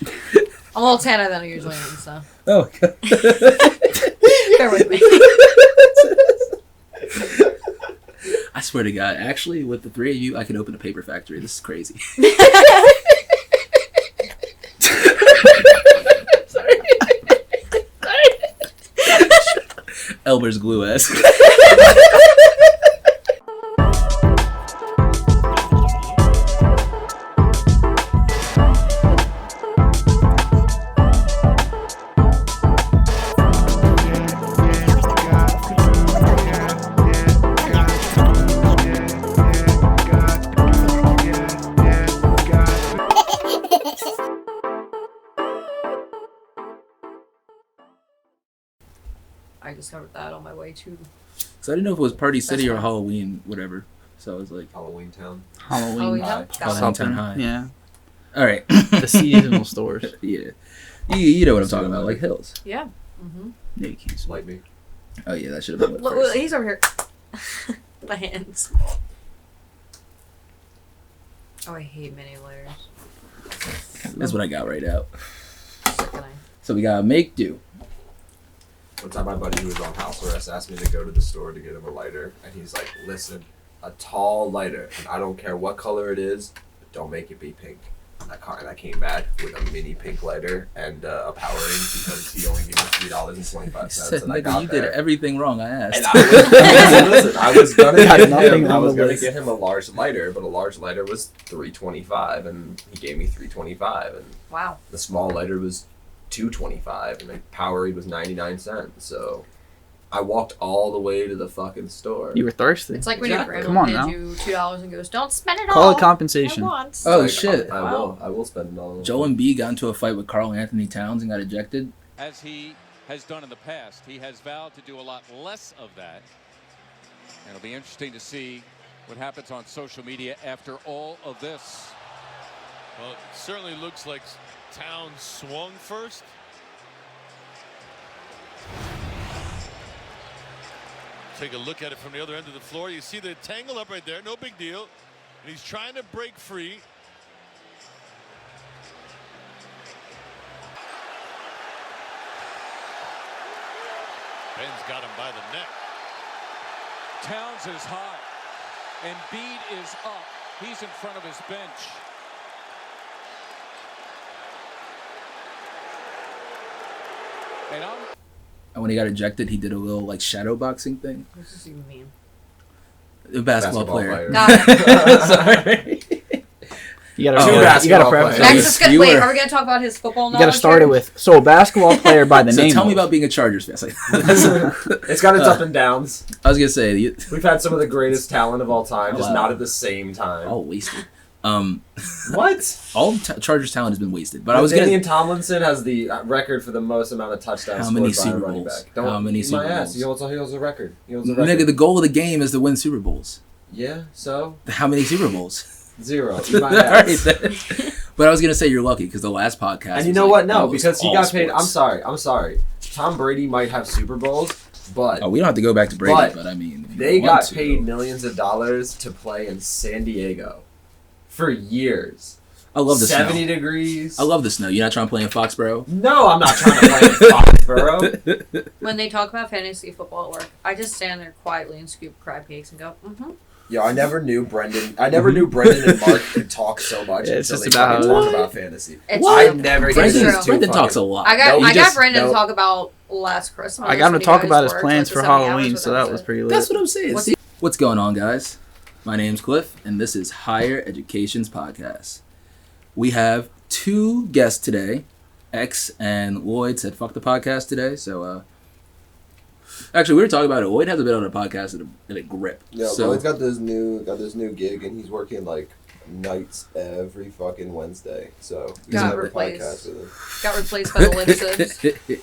I'm a little tanner than I usually am, so. Oh, God. Bear with me. I swear to God, actually, with the three of you, I can open a paper factory. This is crazy. Sorry. Elmer's glue-esque. I discovered that on my way to... So I didn't know if it was Party City or Halloween, whatever. So I was like... Halloween Town. Halloween High. Halloween High. Yeah. All right. The seasonal stores. Yeah. You know what I'm talking about, like Hills. Yeah. Mm-hmm. Nikes. Like me. Oh, yeah, that should have been Look, first. he's over here. The hands. Oh, I hate mini layers. That's what I got right now. Sickening. So we got Make Do. One time my buddy who was on house arrest asked me to go to the store to get him a lighter, and he's like, listen, a tall lighter, and I don't care what color it is, but don't make it be pink. And I came back with a mini pink lighter and a Powerade because he only gave me $3.25. Said, And I nigga, got you there. did everything wrong, I asked. And I was gonna get him a large lighter, but a large lighter was $3.25, and he gave me $3.25, and Wow. the small lighter was $2.25, and the Powerade was 99 cents. So I walked all the way to the fucking store. You were thirsty. It's like when Exactly. your Come on grandma now. hands you $2 and goes, don't spend it Call all. it compensation. I want. Oh, Like, shit. I will spend it all. Joel Embiid got into a fight with Karl Anthony Towns and got ejected. As he has done in the past, he has vowed to do a lot less of that. And it'll be interesting to see what happens on social media after all of this. Well, it certainly looks like Towns swung first. Take a look at it from the other end of the floor. You see the tangle up right there, no big deal. And he's trying to break free. Ben's got him by the neck. Towns is hot. Embiid is up. He's in front of his bench. And And when he got ejected, he did a little like shadow boxing thing. What does this even mean? A basketball player. Got it. Sorry. You Oh, gotta preface players. it. Next, it's gonna, You wait, were- are we going to talk about his football You knowledge? gotta start it here? with, so a basketball player by the So name. tell me of- about being a Chargers fan. Like, It's got its up and downs. I was gonna say, We've had some of the greatest talent of all time, just Wow. not at the same time. all wasted. What? All Chargers talent has been wasted. But I was Damian gonna. Tomlinson has the record for the most amount of touchdowns How many scored by Super a running Bowls? back. Don't How many eat Super my ass. Bowls? He holds a record. He holds a record. Nigga, the goal of the game is to win Super Bowls. Yeah, so? How many Super Bowls? 0. Eat my All right, ass. then. But I was gonna say you're lucky because the last podcast. And you was know like what? No, almost because he all got paid. sports. I'm sorry. Tom Brady might have Super Bowls, but Oh, we don't have to go back to Brady, But but I mean, if you they want got to. paid millions of dollars to play in San Diego for years. I love the 70 snow. degrees. I love the snow. You're not trying to play in Foxborough. No, I'm not trying to play in Foxborough. When they talk about fantasy football at work, I just stand there quietly and scoop crab cakes and go, mm-hmm. Yo, I never knew Brendan and Mark could talk so much Yeah, it's until just they about fucking how- talk about fantasy. It's I true. never Brendan- get these two Brendan talks a fucking- lot. I got No, Brendan no. to talk about last Christmas. I got him when to you talk guys about his worked, plans like, for 70 hours Halloween, with so that us. was pretty lit. That's what I'm saying. What's See, what's going on, guys? My name's Cliff, and this is Higher Education's podcast. We have two guests today. X and Lloyd said fuck the podcast today, so actually we were talking about it. Lloyd hasn't been on a podcast in a grip. Yeah, so Lloyd's got this new gig, and he's working like nights every fucking Wednesday. So he's Got gonna have a replaced. podcast with him. Got replaced by the Lipsibs.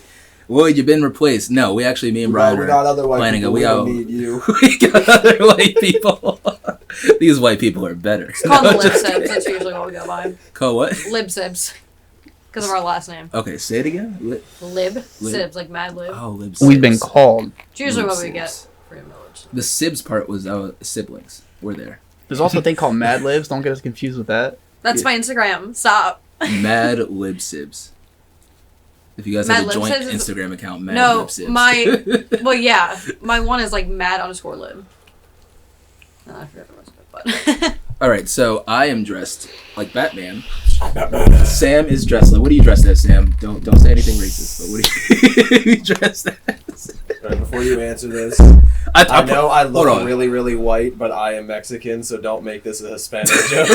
Lloyd, you've been replaced. No, me and Brian We got are other white planning people. it. We don't need you. we got other white people. These white people are better. Call them the Just Lipsibs. kidding. That's usually what we go by. Call what? Libsibs. Because of our last name. Okay, say it again. Lib-sibs, like Mad Lib. Oh, libs. We've been called. It's usually what we Libsibs. get for your village. The Sibs part was siblings. We're there. There's also a thing called Mad Libs. Don't get us confused with that. That's my Instagram. Stop. Mad Lib Sibs. If you guys Mad have a Lib joint Sibs is- Instagram account, Mad No, Lib Sibs. well, yeah. My one is like mad_lib. I forgot the rest of it, but. All right, so I am dressed like Batman. Sam is dressed like. What are you dressed as, Sam? Don't say anything racist. But what are you dressed as? Right, before you answer this, I know I hold look on. really, really white, but I am Mexican, so don't make this a Hispanic joke.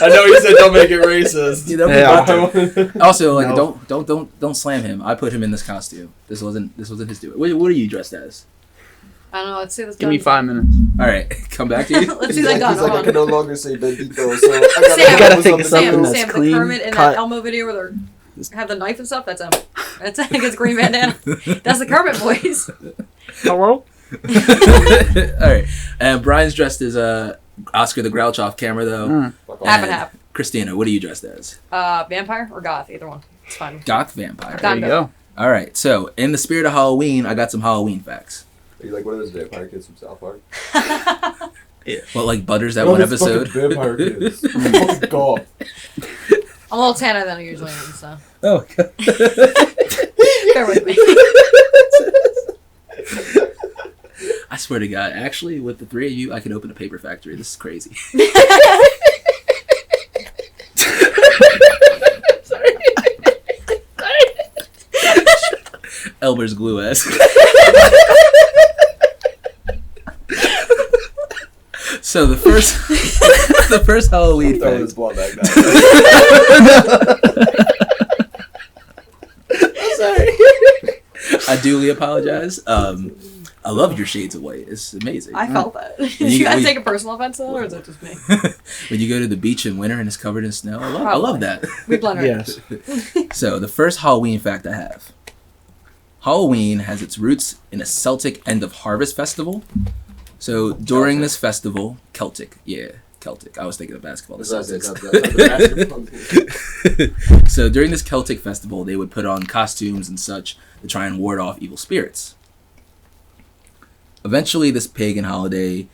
I know you said don't make it racist. You know, Yeah. Also, like, No. don't slam him. I put him in this costume. This wasn't his doing. What are you dressed as? I don't know. Let's see this. Give me gun. 5 minutes. All right, come back to you. Let's see that gun. He's like, I Hold can no on. longer say bendito, so I Sam, gotta put think something of something to do. that's Sam, clean, the Kermit in cut. that Elmo video where they have the knife and stuff. That's him. That's I think it's Green Bandana. That's the Kermit voice. Hello? All right, and Brian's dressed as Oscar the Grouch off camera though. Fuck off. Half and half. Christina, what are you dressed as? Vampire or goth? Either one. It's fine. Goth vampire. There you go. All right, so in the spirit of Halloween, I got some Halloween facts. Are you like one of those vampire kids from South Park? What, like Butters that No, one it's episode? fucking vampire kids. Fucking God. I'm a little tanner than I usually am, so Oh, God. bear with me. I swear to God, actually, with the three of you, I can open a paper factory. This is crazy. Elmer's glue ass. So the first Halloween Throw fact. this ball back now. I duly apologize. I love your shades of white. It's amazing. I felt that. Did You- you guys you- take a personal offense to that, or is it just me? When you go to the beach in winter and it's covered in snow, I love Probably. that. We blend our Yes. So the first Halloween fact I have. Halloween has its roots in a Celtic end of harvest festival. So during this festival, Celtic. I was thinking of basketball. The Celtics. So during this Celtic festival, they would put on costumes and such to try and ward off evil spirits. Eventually, this pagan holiday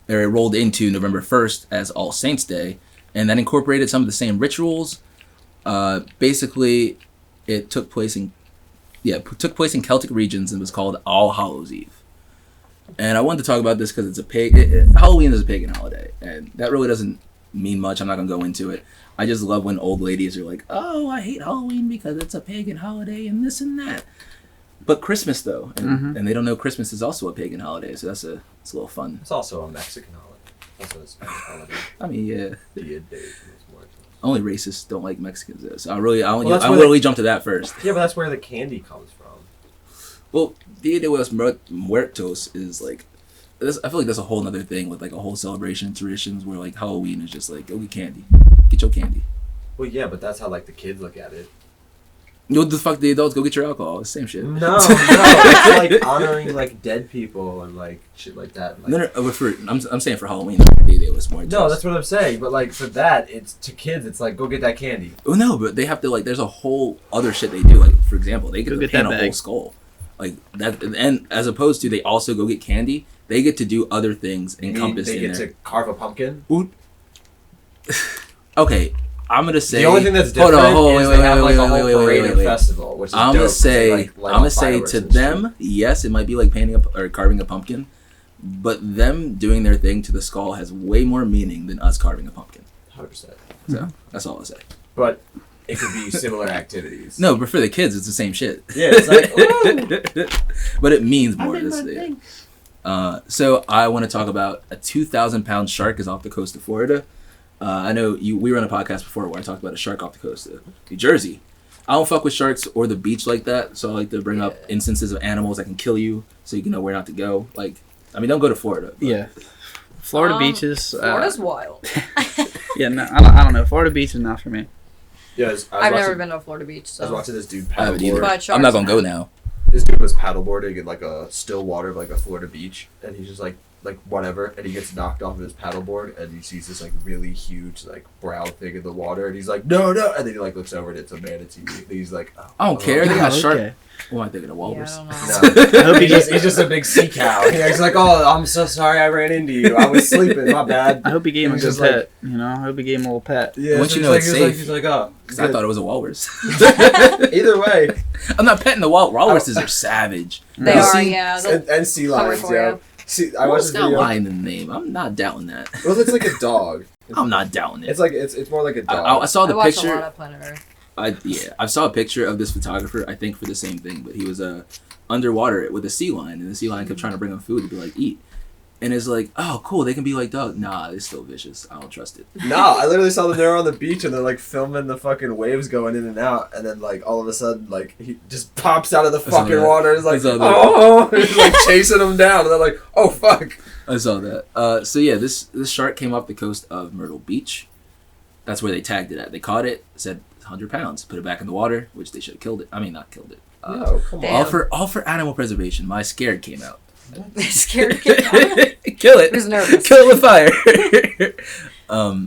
rolled into November 1st as All Saints' Day, and that incorporated some of the same rituals. Basically, it took place in Celtic regions and was called All Hallows Eve. And I wanted to talk about this because it's Halloween is a pagan holiday, and that really doesn't mean much. I'm not gonna go into it. I just love when old ladies are like, "Oh, I hate Halloween because it's a pagan holiday and this and that." But Christmas though, and they don't know Christmas is also a pagan holiday, so it's a little fun. It's also a Mexican holiday. Also a Spanish holiday. I mean, yeah, Dia de los Muertos. only racists don't like Mexicans though, so I that's where literally jumped to that first. Yeah, but that's where the candy comes from. Well, Dia de los Muertos is like, I feel like that's a whole other thing with like a whole celebration and traditions where like Halloween is just like, go get candy, get your candy. Well, yeah, but that's how like the kids look at it. What the fuck, the adults go get your alcohol? It's the same shit. No, it's like honoring like dead people and like shit like that. Like, No, I'm saying for Halloween, Dia de los Muertos. no, that's what I'm saying. But like for that, it's to kids. It's like go get that candy. Oh no, but they have to like. There's a whole other shit they do. Like for example, they get Go to get paint that a whole bag. skull, like that. And as opposed to they also go get candy. They get to do other things You mean encompassed they in get there. to carve a pumpkin. Okay, I'm gonna say The only thing that's hold different on, is wait, they have like a whole wait, parade and wait. festival, which is I'm dope, gonna 'cause they, say like, light I'm off gonna say fireworks to and shit. them, yes, it might be like painting up or carving a pumpkin, but them doing their thing to the skull has way more meaning than us carving a pumpkin. 100%. So that's all I'll say. But it could be similar activities. No, but for the kids, it's the same shit. Yeah, it's like, ooh. But it means more to this day. So I want to talk about a 2,000-pound shark is off the coast of Florida. I know we were on a podcast before where I talked about a shark off the coast of New Jersey. I don't fuck with sharks or the beach like that, so I like to bring up instances of animals that can kill you so you can know where not to go. Like, I mean, don't go to Florida. But Yeah. Florida beaches. Florida's wild. Yeah, no, I don't know. Florida beach is not for me. Yeah, I've never been to a Florida beach, I was so. watching this dude I haven't either. paddleboard. But I'm not sharks, going to go now. This dude was paddleboarding in like a still water of like a Florida beach, and he's just like like whatever, and he gets knocked off of his paddleboard, and he sees this like really huge like brown thing in the water, and he's like, no, and then he like looks over and it's a manatee. And he's like, oh, I don't care. They got okay. shark. What am I thinking of Yeah, walrus? I don't No. know. I hope he He's just a big sea cow. He's like, oh, I'm so sorry I ran into you. I was sleeping. My bad. I hope he gave him a He's good just pet. You know, I hope he gave him a little pet. Yeah, Once so you he's know like, it's he's like, safe. he's like, oh, Because I thought it was a walrus. either way, I'm not petting the walruses. Are savage. They You are, see- yeah. They'll and sea cover lions, for yeah. you. See, I Well, watched it's this got video. lion in the name. I'm not doubting that. Well, it's like a dog. I'm not doubting it. It's like it's more like a dog. I saw the I watch a picture. lot of Planet Earth. I saw a picture of this photographer. I think for the same thing, but he was underwater with a sea lion, and the sea lion kept trying to bring him food to be like eat, and it's like, oh cool, they can be like dogs. Nah, they're still vicious. I don't trust it. No, I literally saw them there on the beach and they're like filming the fucking waves going in and out, and then like all of a sudden like he just pops out of the I saw fucking that. water. He's like, I saw that. oh, he's like chasing them down, and they're like, oh fuck. I saw that. So yeah, this shark came off the coast of Myrtle Beach. That's where they tagged it at. They caught it, said 100 pounds, put it back in the water, which they should have killed it. I mean, not killed it. No, come Damn. on. All for animal preservation. My scared came out. Scared kid. I Kill it. was nervous. Kill it with fire.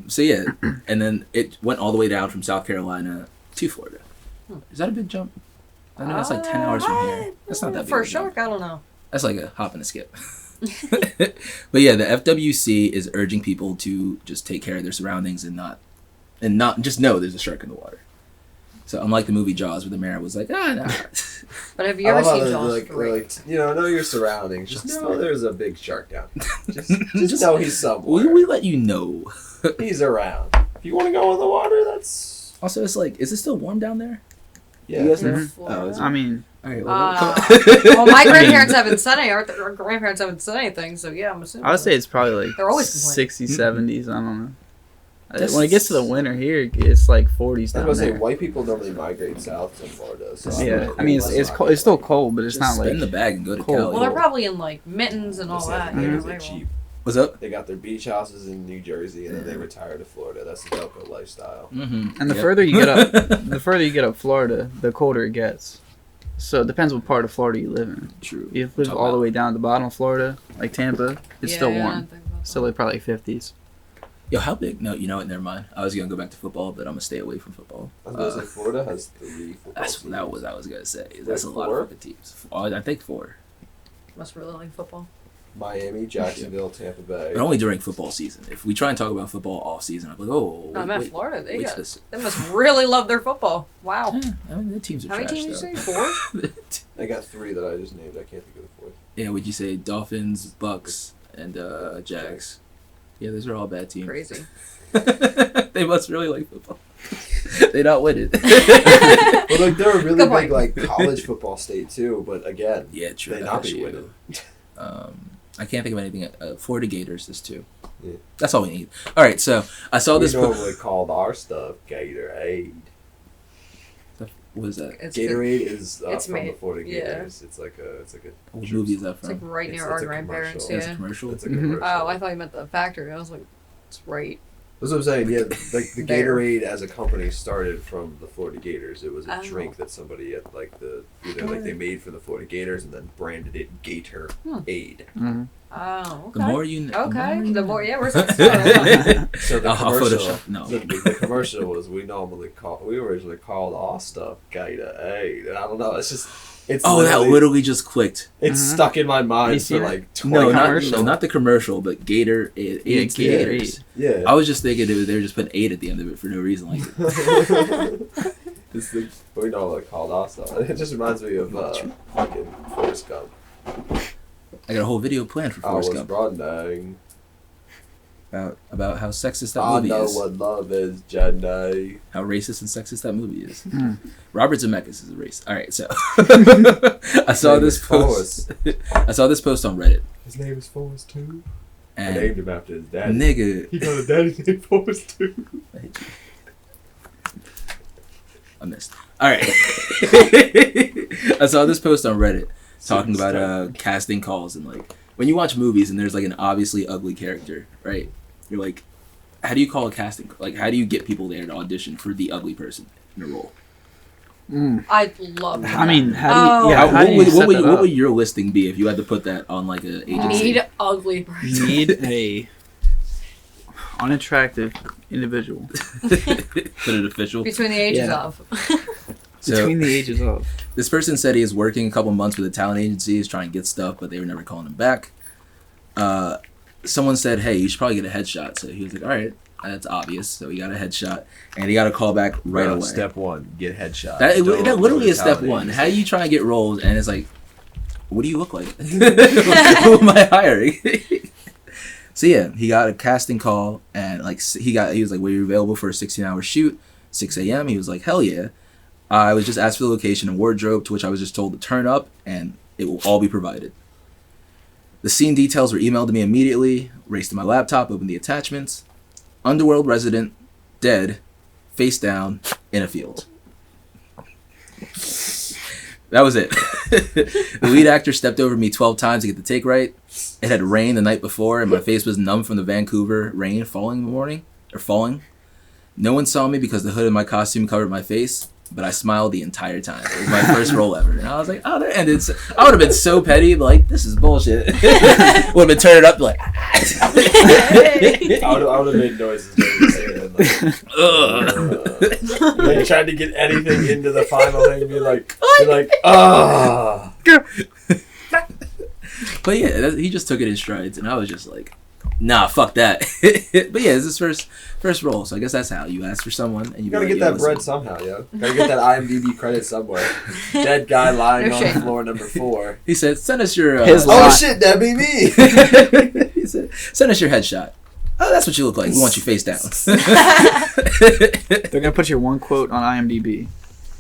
So yeah, and then it went all the way down from South Carolina to Florida. Is that a big jump? I know that's like 10 hours from here. That's not that big. For of a a jump. shark, I don't know. That's like a hop and a skip. But yeah, the FWC is urging people to just take care of their surroundings and not just know there's a shark in the water. So unlike the movie Jaws, where the mayor was like, nah. But have you I ever love how seen they're Jaws like, 3? they're like, know your surroundings. Just Just know know. there's a big shark down there. Just know he's somewhere. we let you know. He's around. If you want to go in the water, that's Also, it's like, is it still warm down there? yeah. You guys know? Mhm. Oh, is it? I mean, All right. Well, my grandparents haven't said any. Our grandparents haven't said anything, so yeah, I'm assuming. I would say it's probably like They're always complaining. 60s, 70s. I don't know. Just- When it gets to the winter here, it's like 40s I was down gonna say there. white people normally migrate south to Florida. So Yeah, I mean it's cold, it's still cold, but it's Just not spin like the bag and go to cold. Cali. Well, they're probably in like mittens and all that. Mhm. Yeah, They're cheap. What's up? They got their beach houses in New Jersey, and then they retire to Florida. That's the Delco lifestyle. Mm-hmm. And the further you get up, the further you get up Florida, the colder it gets. So it depends what part of Florida you live in. True. If you live all the way down at the bottom of Florida, like Tampa, it's still I warm. didn't think about Still like probably 50s. Yo, how big? No, you know what? Never mind. I was gonna go back to football, but I'm gonna stay away from football. I was gonna say Florida has 3 football That's teams. that was I was gonna say. That's a lot 4? of fucking teams. I think 4, that. Must really like football. Miami, Jacksonville, Tampa Bay. but only during football season. If we try and talk about football off season, I'm like, oh, I meant Florida. They wait got. till this- They must really love their football. Wow. Yeah, I mean, the teams are How many trash, teams though. did you say? 4? They got 3 that I just named. I can't think of the 4th. Yeah, would you say Dolphins, Bucks, and Jags? Yeah, those are all bad teams. Crazy. They must really like football. They not win it. Well, like they're a really Good big point. like college football state too. But again, Yeah, true. they I not guess be you winning. I can't think of anything. Florida Gators is 2. Yeah. That's all we need. All right, so I saw We this. normally called our stuff Gatorade. What is that? It's Gatorade is it's from the made- Florida yeah. Gators. It's like a What movie is that It's like from? right near It's our a grandparents. commercial. It's a Yeah. commercial. It's a Mhm. commercial. Oh, I thought you meant the factory. I was like, it's right. That's what I'm saying. Yeah, like the There. Gatorade as a company started from the Florida Gators. It was a Oh. drink that somebody at like they made for the Florida Gators and then branded it Gator Aid. Mhm. Oh, okay. The more you know. Okay. The more, yeah, where's that start? So the I'll commercial, Photoshop. No. the commercial was we originally called our stuff Gator Aid, and I don't know. It's just it's Oh, that literally just clicked. it's Mhm. stuck in my You mind see for that? like 20 No, commercial. not the commercial, but Gator. It's Yeah, Gators. Yeah. I was just thinking they were just putting 8 at the end of it for no reason. Like, It's the, we normally called our stuff. It just reminds me of fucking Forrest Gump. I got a whole video planned for I Forrest was Gump running. about how sexist that I movie know is, what love is, Jenny. how racist and sexist that movie is. Mm. Robert Zemeckis is a race. All right, so I saw name this is post. I saw this post on Reddit, His name is Forrest too. I and named him after his daddy. nigga, He got a daddy named Forrest too. I hate you. I missed. All right, I saw this post on Reddit talking about casting calls and like when you watch movies and there's like an obviously ugly character, right? You're like, how do you call a casting? Like, how do you get people there to audition for the ugly person in a role? I'd love that. I mean, how do you? Oh. Yeah, how do you set that what up? would your listing be if you had to put that on like a agency? Need ugly person. Need a unattractive individual Put it official. Between the ages Yeah. of. So, between the ages of. this person said he was working a couple months with a talent agency, he's trying to get stuff, but they were never calling him back. Someone said, hey, you should probably get a headshot. So he was like, all right, that's obvious. So he got a headshot, and he got a call back right away. Step one, get headshot. That literally is step Talent one. agency. How do you try and get roles, and it's like, what do you look like? Who am I hiring? So yeah, he got a casting call, and like he was like, "Were you available for a 16-hour shoot, 6 a.m.?" He was like, "Hell yeah!" I was just asked for the location and wardrobe, to which I was just told to turn up, and it will all be provided. The scene details were emailed to me immediately. Raced to my laptop, opened the attachments. Underworld resident, dead, face down, in a field. That was it. The lead actor stepped over me 12 times to get the take right. It had rained the night before, and my face was numb from the Vancouver rain falling. No one saw me because the hood of my costume covered my face, but I smiled the entire time. It was my first role ever. And I was like, oh, there. And I would have been so petty, like, this is bullshit. Would have been turning up, like, I would have made noises during the scene. Like, you tried to get anything into the final thing, be like, ah. But yeah, he just took it in strides, and I was just like, nah, fuck that. But yeah, it's his first role, so I guess that's how you ask for someone, and you Gotta get that bread somehow, yo. Gotta get that IMDb credit somewhere. Dead guy lying No on shame. floor number 4. He said, send us your His Oh lot. shit, that'd be me. He said, send us your headshot. Oh, that's what you look like. We want you face down. They're gonna put your one quote on IMDb.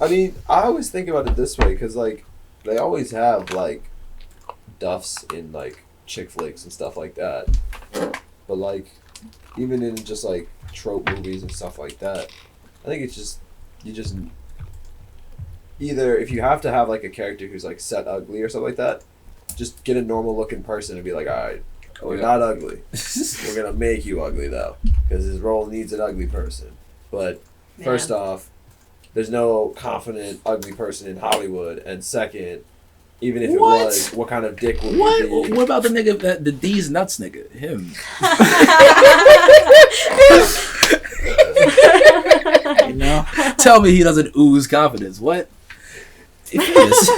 I mean, I always think about it this way because, like, they always have, like, duffs in, like, chick flicks and stuff like that. But, like, even in just, like, trope movies and stuff like that, I think it's just, either if you have to have, like, a character who's, like, set ugly or something like that, just get a normal looking person and be like, alright, we're not ugly. We're gonna make you ugly, though, because his role needs an ugly person. But, first off, there's no confident ugly person in Hollywood, and second, even if it What? was, what kind of dick would What? you be? What about the nigga, the D's nuts nigga? Him. You know, Tell me he doesn't ooze confidence. What? If he is.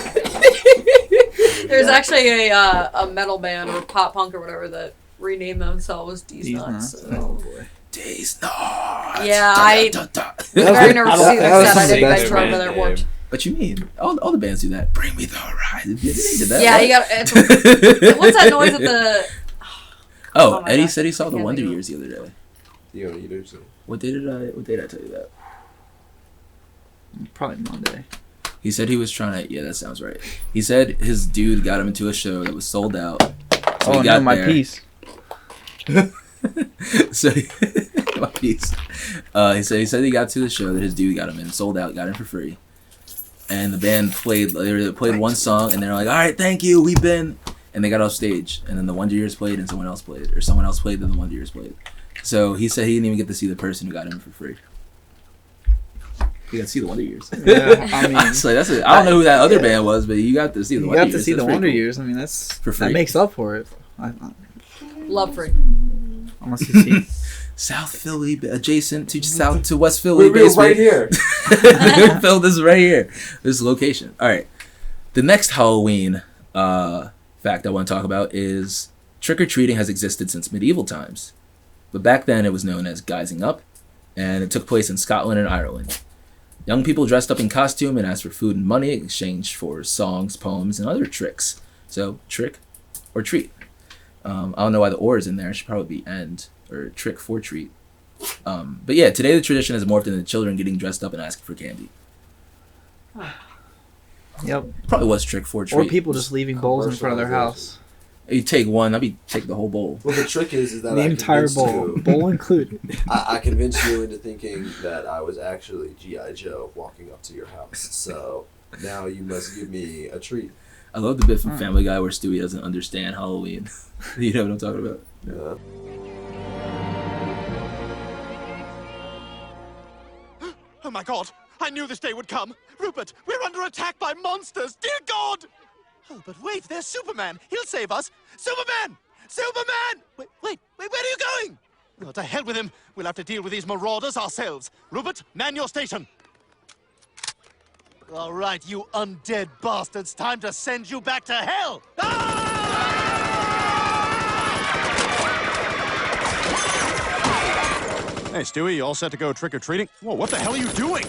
There's actually a metal band or pop punk or whatever that renamed themselves D's D's Nuts. Nuts. So. Oh boy. D's nuts. Yeah, I- Da, da, da, da. Very nervous to see that the was set. I some think I best drove over band there and name. worked. What you mean? All the bands do that. Bring me the horizon. They did that. Yeah, right? you got. What's that noise at the? Oh, Oh my Eddie gosh. said he saw the Can't Wonder think of Years the other day. You know, you do so. What day did I tell you that? Probably Monday. He said he was trying to. Yeah, that sounds right. He said his dude got him into a show that was sold out. So Oh he got no, my there. piece. So my piece. He said he got to the show that his dude got him in, sold out, got in for free. And the band played one song, and they're like, "All right, thank you, we've been." And they got off stage, and then the Wonder Years played, and someone else played, then the Wonder Years played. So he said he didn't even get to see the person who got him for free. You got to see the Wonder Years. Yeah, I mean, Honestly, I don't know who that other band was, but you got to see the you Wonder got Years. to see That's the pretty Wonder cool. Years. I mean, that's For free. that makes up for it. Love free. Unless you see. South Philly, adjacent to West Philly. We're right here. Phil, this is right here. This is location. All right. The next Halloween fact I want to talk about is trick-or-treating has existed since medieval times. But back then it was known as guising up, and it took place in Scotland and Ireland. Young people dressed up in costume and asked for food and money in exchange for songs, poems, and other tricks. So, trick or treat. I don't know why the or is in there. It should probably be and, or trick for treat. But yeah, today the tradition has morphed into children getting dressed up and asking for candy. Yep. Probably was trick for treat. Or people just leaving bowls in front of their house. You take one, I'd be take the whole bowl. Well, the trick is that The I entire convinced bowl, you- bowl included. I convinced you into thinking that I was actually G.I. Joe walking up to your house. So now you must give me a treat. I love the bit from Family Guy where Stewie doesn't understand Halloween. You know what I'm talking about? Yeah. Oh my god! I knew this day would come. Rupert, we're under attack by monsters. Dear God! Oh, but wait, there's Superman. He'll save us. Superman! Superman! Wait, where are you going? Well, to hell with him. We'll have to deal with these marauders ourselves. Rupert, man your station. All right, you undead bastards. Time to send you back to hell. Hey, Stewie, you all set to go trick-or-treating? Whoa, what the hell are you doing?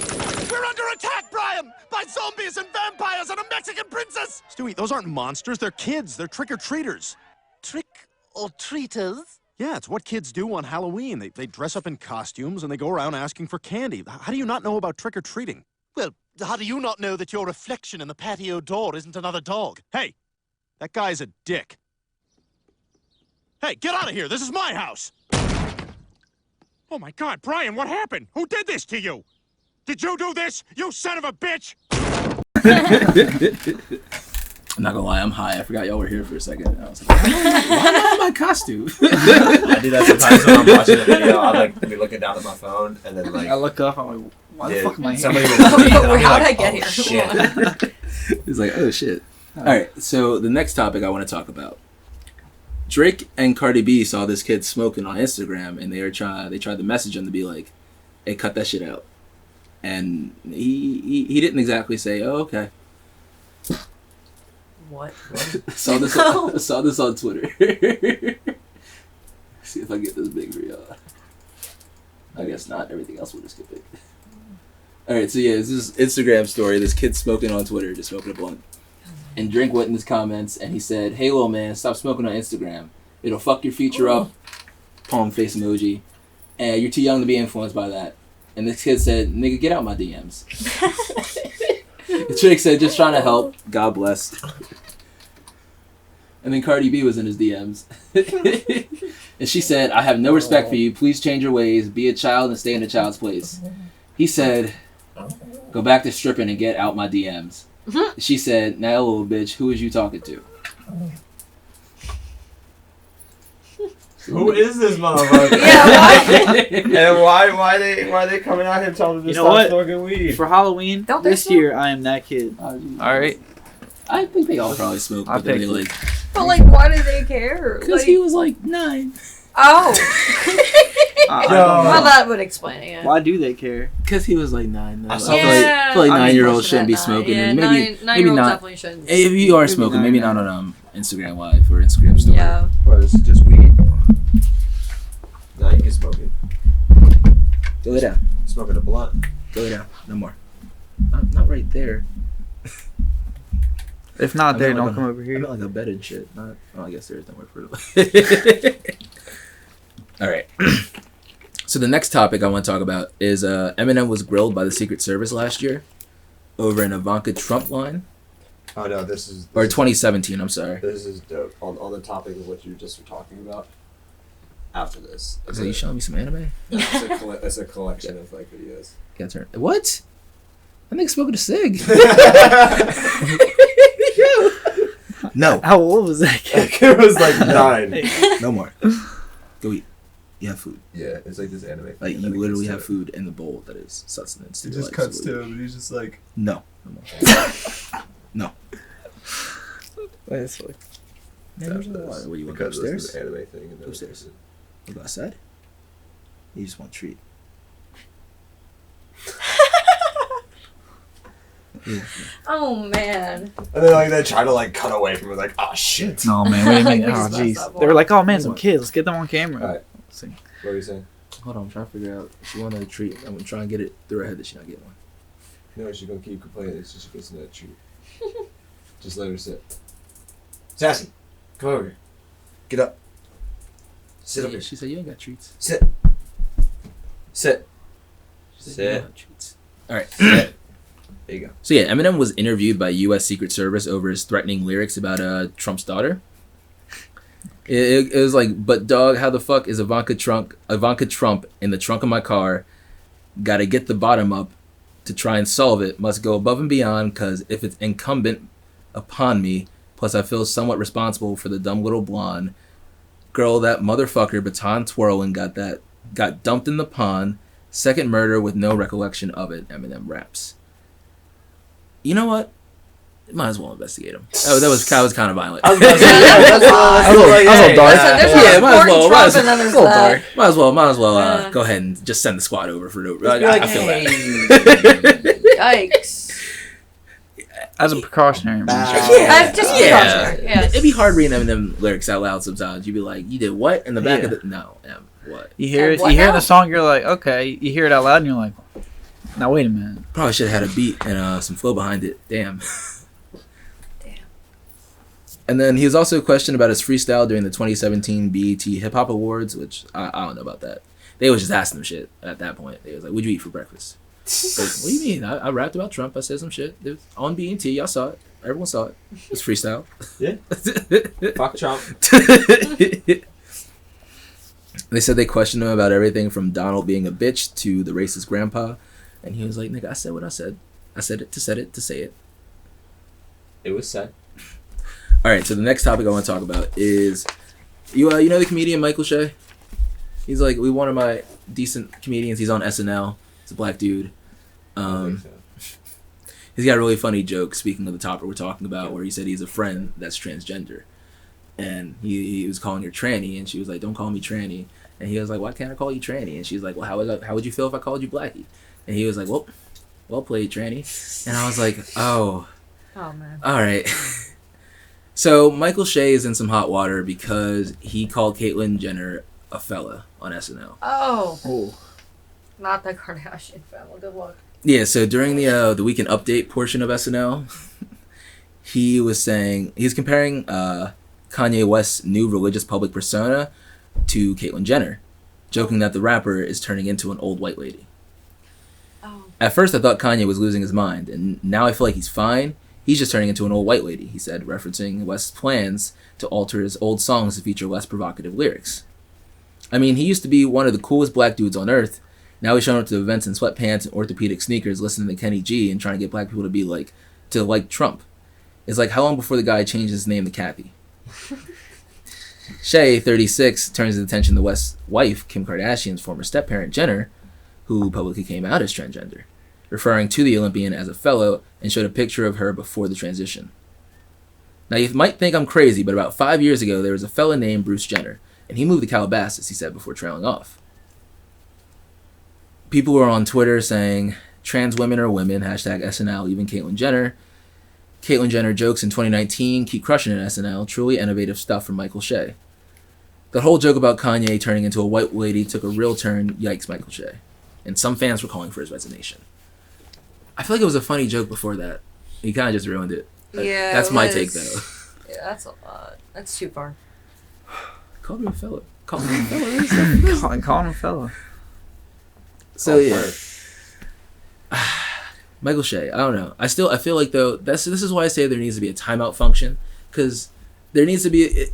We're under attack, Brian! By zombies and vampires and a Mexican princess! Stewie, those aren't monsters. They're kids. They're trick-or-treaters. Trick-or-treaters? Yeah, it's what kids do on Halloween. They dress up in costumes and they go around asking for candy. How do you not know about trick-or-treating? Well, how do you not know that your reflection in the patio door isn't another dog? Hey, that guy's a dick. Hey, get out of here! This is my house! Oh my God, Brian, what happened? Who did this to you? Did you do this, you son of a bitch? I'm not gonna lie, I'm high. I forgot y'all were here for a second. I was like, why am I in my costume? I do that sometimes when I'm watching a video. I'll like be looking down at my phone and then like I look up, I'm like, why the fuck am I here? Somebody will tweet, and I'll be How'd I like, get oh, here? shit. It's like, oh shit. Alright, so the next topic I want to talk about. Drake and Cardi B saw this kid smoking on Instagram, and they tried to message him to be like, "Hey, cut that shit out." And he didn't exactly say, "Oh, okay." What? saw this on Twitter. See if I get this big for y'all. I guess not. Everything else will just get big. All right, so yeah, it's this Instagram story. This kid smoking on Twitter, just smoking a blunt. And Drake went in his comments and he said, "Hey, little man, stop smoking on Instagram. It'll fuck your future up." Palm face emoji. And you're too young to be influenced by that. And this kid said, "Nigga, get out my DMs." Drake said, "Just trying to help. God bless." And then Cardi B was in his DMs. And she said, "I have no respect for you. Please change your ways. Be a child and stay in a child's place." He said, "Go back to stripping and get out my DMs." She said, "Now, little bitch, who is you talking to?" Who is this motherfucker? Yeah, why? And why they coming out here telling him to You know stop what? smoking weed? For Halloween Don't they this smoke? year, I am that kid. All right. I think they all probably smoke, I but then think they like, But like, why do they care? because he was like 9. Oh. I don't Well, know. that would explain it. Why do they care? Because he was like 9. Though. I I saw feel Yeah. like I mean, 9-year-olds pushing shouldn't be that smoking. Yeah, And maybe 9-year-olds not. definitely shouldn't. If you are Maybe smoking, not, maybe yeah. not on Instagram Live or Instagram Story. Yeah. Bro, this is just weed. Now you can smoke it. Go lay down. Smoking a blunt. Go lay down. No more. Not right there. If not there, I meant don't like come a- over I here. meant like a bed and shit. Not. Oh, I guess there is nowhere for it. All right. So the next topic I want to talk about is Eminem was grilled by the Secret Service last year over an Ivanka Trump line. Oh no, this is Or 2017, I'm sorry. This is dope. On the topic of what you just were talking about. After this, So you showing me some anime? it's a collection of like videos. Got turn. What? That nigga smoking a cig. No. How old was that kid? It was like 9. No more. Go eat. You have food. Yeah, it's like this anime. Like, thing you that literally gets have to food in the bowl that is sustenance. It your just life, cuts so to him, and he's just like, No. No more. No. That's like, Man, there's no water. What, you want to go because this is upstairs? an anime thing. And then Upstairs. You go outside? You just want a treat. Yeah. Oh man. And then like they try to like cut away from it, like, oh shit. no, man. Wait a minute. We Oh, just messed jeez. up They were like, oh, man, some What? kids. Let's get them on camera. Alright. See. What are you saying? Hold on, I'm trying to figure out if she wanted a treat. I'm gonna try and get it through her head that she not getting one. No, she's gonna keep complaining. It's just she gets another treat. Just let her sit. Sassy, come over here. Get up. Sit up here. She said you ain't got treats. Sit. Sit. She said, Sit. "You don't have treats." All right. Sit. There you go. So yeah, Eminem was interviewed by U.S. Secret Service over his threatening lyrics about Trump's daughter. It was like, but dog, how the fuck is Ivanka Trump in the trunk of my car? Got to get the bottom up to try and solve it. Must go above and beyond because if it's incumbent upon me, plus I feel somewhat responsible for the dumb little blonde girl, that motherfucker baton twirling got dumped in the pond. Second murder with no recollection of it, Eminem raps. You know what? Might as well investigate him. Oh, that was kind of violent. I was about to say, that's a little dark. Listen, there's Yeah, yeah, might as well. Trump and then there's that. Might as well. Yeah. Go ahead and just send the squad over for no. Just be like, I feel hey. that. Yikes. As a precautionary measure. Yeah. Just Yeah. yes. It'd be hard reading them lyrics out loud sometimes. You'd be like, "You did what?" In the back of the what? You hear it. What You hear now? the song. You're like, okay. You hear it out loud, and you're like, now wait a minute. Probably should have had a beat and some flow behind it. Damn. And then he was also questioned about his freestyle during the 2017 BET Hip Hop Awards, which I don't know about that. They was just asking him shit at that point. They was like, "What'd you eat for breakfast?" Like, what do you mean? I rapped about Trump. I said some shit. It was on BET. Y'all saw it. Everyone saw it. It was freestyle. Yeah. Fuck Trump. They said they questioned him about everything from Donald being a bitch to the racist grandpa. And he was like, "Nigga, I said what I said. I said it to say it. It was said. All right, so the next topic I want to talk about is, you know the comedian Michael Shea? He's like one of my decent comedians. He's on SNL. He's a black dude. He's got a really funny joke, speaking of the topic we're talking about, where he said he's a friend that's transgender. And he was calling her tranny, and she was like, "Don't call me tranny." And he was like, "Why can't I call you tranny?" And she's like, "Well, how would you feel if I called you blackie?" And he was like, well played, tranny. And I was like, oh man. All right. So Michael Shea is in some hot water because he called Caitlyn Jenner a fella on SNL. Oh. Not the Kardashian family. Good luck. Yeah, so during the Weekend Update portion of SNL, he was comparing Kanye West's new religious public persona to Caitlyn Jenner, joking that the rapper is turning into an old white lady. Oh. At first, I thought Kanye was losing his mind, and now I feel like he's fine. He's just turning into an old white lady, he said, referencing West's plans to alter his old songs to feature less provocative lyrics. I mean, he used to be one of the coolest black dudes on earth. Now he's showing up to events in sweatpants and orthopedic sneakers, listening to Kenny G and trying to get black people to like Trump. It's like, how long before the guy changed his name to Kathy? Shea, 36, turns his attention to West's wife, Kim Kardashian's former step-parent Jenner, who publicly came out as transgender, referring to the Olympian as a fellow and showed a picture of her before the transition. Now, you might think I'm crazy, but about 5 years ago, there was a fella named Bruce Jenner, and he moved to Calabasas, he said, before trailing off. People were on Twitter saying, "Trans women are women, hashtag SNL, even Caitlyn Jenner. Caitlyn Jenner jokes in 2019, keep crushing it SNL, truly innovative stuff from Michael Shea." The whole joke about Kanye turning into a white lady took a real turn, yikes Michael Shea. And some fans were calling for his resignation. I feel like it was a funny joke before that. He kind of just ruined it. Yeah, That's my take, though. Yeah, that's a lot. That's too far. Call him a fella. Call him a fella. Call him a fella. So, yeah. Michael Shea, I don't know. I feel like, though, this is why I say there needs to be a timeout function. Because there needs to be...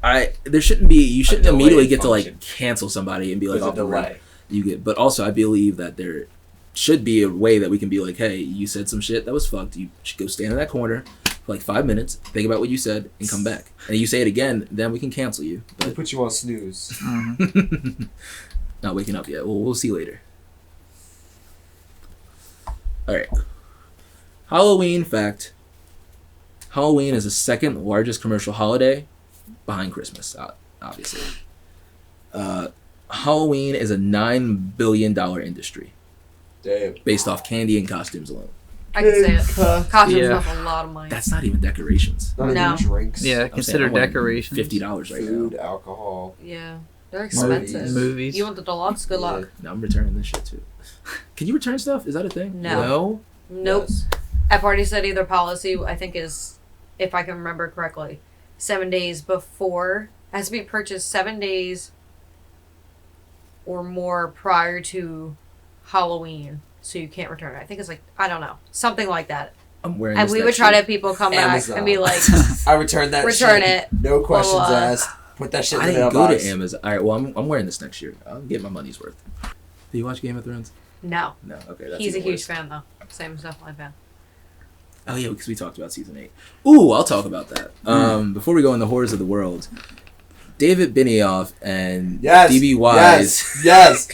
you shouldn't immediately get function. to, cancel somebody and be like, There's a delay. But also, I believe that there should be a way that we can be like, hey, you said some shit that was fucked. You should go stand in that corner for 5 minutes, think about what you said, and come back. And you say it again, then we can cancel you. They But put you on snooze. not waking up yet. We'll see later. All right. Halloween fact. Halloween is the second largest commercial holiday behind Christmas, obviously. Halloween is a $9 billion industry Damn. based off candy and costumes alone. I can say it. Costumes Yeah. cost a lot of money. That's not even decorations. Not No. even drinks. Yeah, I'm consider saying I'm decorations. $50 right Food, now. alcohol. Yeah. They're expensive. Movies. You want the deluxe? Good luck. Now I'm returning this shit too. Can you return stuff? Is that a thing? No. Nope. Yes. At Party City, their policy, I think, is, if I can remember correctly, 7 days before. It has to be purchased 7 days or more prior to Halloween, so you can't return it. I think it's I don't know, something like that. I'm wearing And this we would next try to year. have people come back Amazon. and be like, I returned that Return shit. it. No questions Well, asked. Put that shit in I the didn't go mailbox. to Amazon. All right, well, I'm wearing this next year. I'll get my money's worth. Do you watch Game of Thrones? no. No. Okay. That's He's a even huge worse. fan, though. Sam's definitely a fan. Oh yeah, because we talked about season 8. Ooh, I'll talk about that. Before we go in the horrors of the world, David Benioff and Yes. DB Wise. Yes.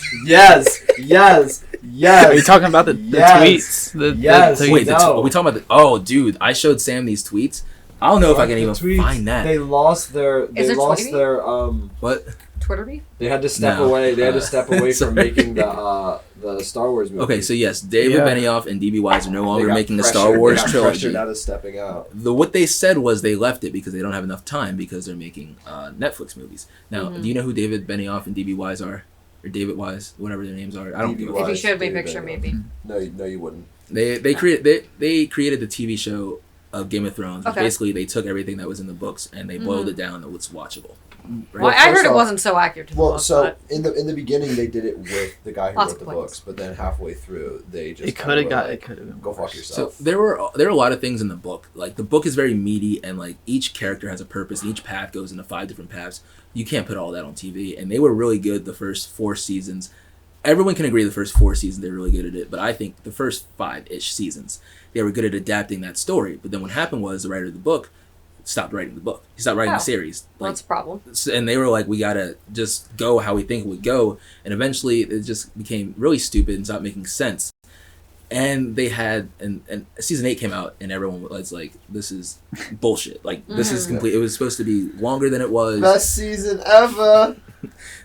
Are you talking about the tweets? Yes. The Wait, No. are we talking about the? Oh, dude, I showed Sam these tweets. I don't know if I can even find that. They lost their. Is it Twitter? What? Twitter beef? They had to step No. away. They had to step away from Sorry. making the Star Wars movie. Okay, so yes, David Benioff and DB Wise are no They longer got making the pressured- Star Wars they got trilogy. pressured out of stepping out. What they said was they left it because they don't have enough time because they're making Netflix movies. Now, do you know who David Benioff and DB Wise are? Or David Wise, whatever their names are. I don't DB give a If fuck. you showed me a David picture, Benioff. maybe. No, you wouldn't. They created the TV show of Game of Thrones. Which Okay. basically, they took everything that was in the books and they boiled it down to what's watchable. Well, I heard it wasn't so accurate to the Well, book, so but in the beginning they did it with the guy who Lots wrote of the points. books, but then halfway through they just It could have kinda were got. It could have been. go fuck worse. So yourself. there were a lot of things in the book. Like the book is very meaty and like each character has a purpose. And each path goes into 5 different paths. You can't put all that on TV. And they were really good the first 4 seasons. Everyone can agree the first 4 seasons they're really good at it. But I think the first 5-ish seasons they were good at adapting that story. But then what happened was the writer of the book stopped writing the book. He stopped writing the series. well, that's a problem. And they were like, we gotta just go how we think it would go. And eventually it just became really stupid and stopped making sense. And they had, and season 8 came out and everyone was like, this is bullshit. Like, this is complete. It was supposed to be longer than it was. Best season ever.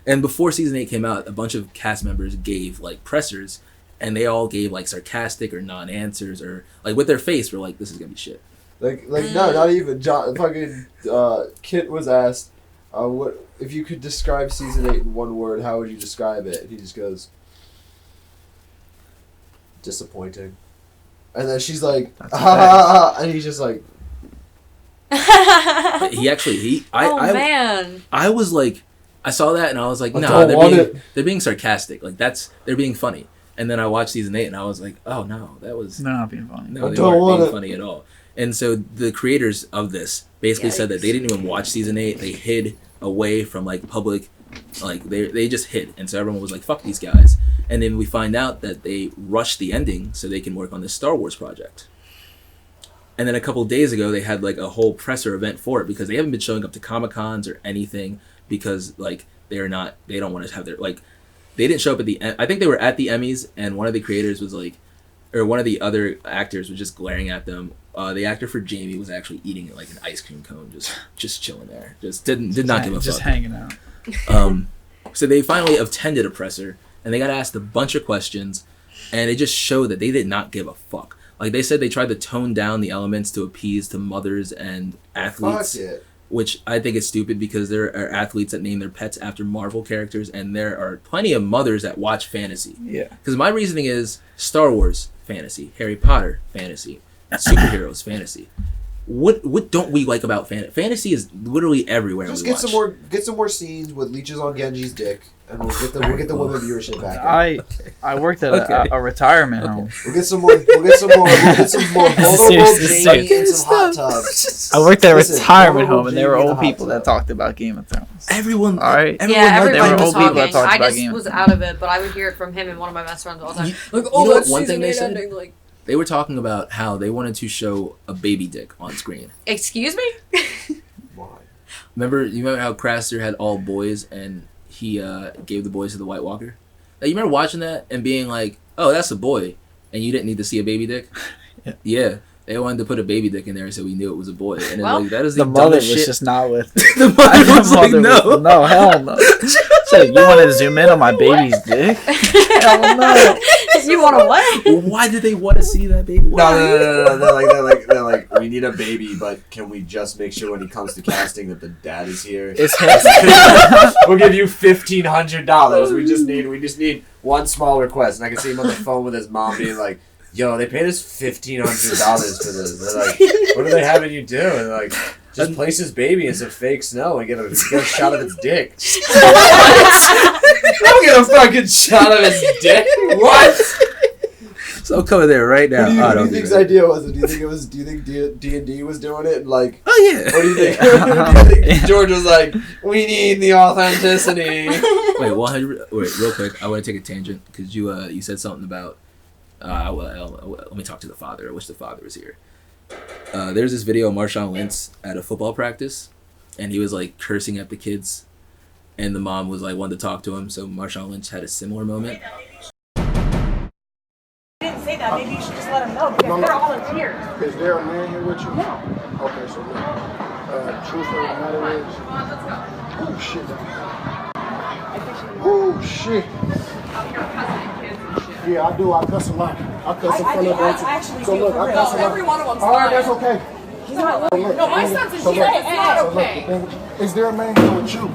And before season 8 came out, a bunch of cast members gave like pressers and they all gave like sarcastic or non-answers or like with their face were like, this is gonna be shit. Like no, not even John. Fucking Kit was asked, "What if you could describe season 8 in one word? How would you describe it?" And he just goes, "Disappointing." And then she's like, and he's just like, Man. I was like, I saw that and I was like, I no, don't they're being sarcastic. Like they're being funny. And then I watched season 8 and I was like, oh no, that was They're not being funny. no, I they don't weren't want being it. funny at all. And so the creators of this basically said that they didn't even watch season 8. They hid away from like public, like they just hid. And so everyone was like, fuck these guys. And then we find out that they rushed the ending so they can work on this Star Wars project. And then a couple of days ago, they had like a whole presser event for it because they haven't been showing up to Comic-Cons or anything because like they don't want to have their like, they didn't show up at I think they were at the Emmys and one of the creators was like, or one of the other actors was just glaring at them. The actor for Jamie was actually eating like an ice cream cone, just chilling there. Just did not give a fuck. Just hanging out. So they finally attended a presser and they got asked a bunch of questions and it just showed that they did not give a fuck. Like they said they tried to tone down the elements to appease to mothers and athletes, "Fuck it." which I think is stupid because there are athletes that name their pets after Marvel characters and there are plenty of mothers that watch fantasy. Yeah. Because my reasoning is Star Wars, fantasy. Harry Potter, fantasy. Superheroes, fantasy. What don't we like about fantasy? Fantasy is literally everywhere. Just we get watch. some more scenes with leeches on Genji's dick, and we'll get the women viewership back. I worked at Okay. a retirement home. We'll get some more vulnerable Seriously, Jamie and some hot tubs. I worked at a Listen, retirement vulnerable home, and there were Jamie in a old hot people that tub. talked about Game of Thrones. Everyone, All right. everyone Yeah, loved everybody that. was old people that talking. talked I about just Game of was Thrones. out of it, but I would hear it from him and one of my best friends all the time. Like, you know that's what one thing season they 8 said? ending. Like, They were talking about how they wanted to show a baby dick on screen. excuse me? Why? Remember how Craster had all boys and he gave the boys to the White Walker? Now, you remember watching that and being like, oh, that's a boy, and you didn't need to see a baby dick? Yeah. They wanted to put a baby dick in there so we knew it was a boy. And Well, like, that is The the mother was dumbest shit. just not with it. The mother was like, no. No, hell no. So you want to zoom in on my baby's dick? Hell no. You want to what? Why did they want to see that baby? Why? No. They're like, we need a baby, but can we just make sure when he comes to casting that the dad is here? It's him. We'll give you $1,500. We just need one small request, and I can see him on the phone with his mom being like, "Yo, they paid us $1,500 for this." They're like, "What are they having you do?" And they're like, "Just place his baby in some fake snow and get a shot of its dick." I'll get a fucking shot of his dick. What? So I'm coming there right now. What do you, I what do don't you think's do that. idea was? Do you think D&D was doing it? And like, Oh, yeah. what do you think? What do you think George was like, we need the authenticity. Wait, 100. Wait, real quick. I want to take a tangent because you said something about. Let me talk to the father. I wish the father was here. There's this video of Marshawn Lynch at a football practice, and he was like cursing at the kids and the mom was like wanted to talk to him. So Marshawn Lynch had a similar moment. Didn't say that. Maybe you should just let them know because they're all in tears. Is there a man here with you? No. Okay, so truth of the matter is, oh shit. Oh shit. Yeah, I do. I cuss a lot. I cuss in front of them. So look, I cuss a lot. Every one of them's all right, that's okay. He's not. No, my son's in jail. It's not okay. Is there a man here with you?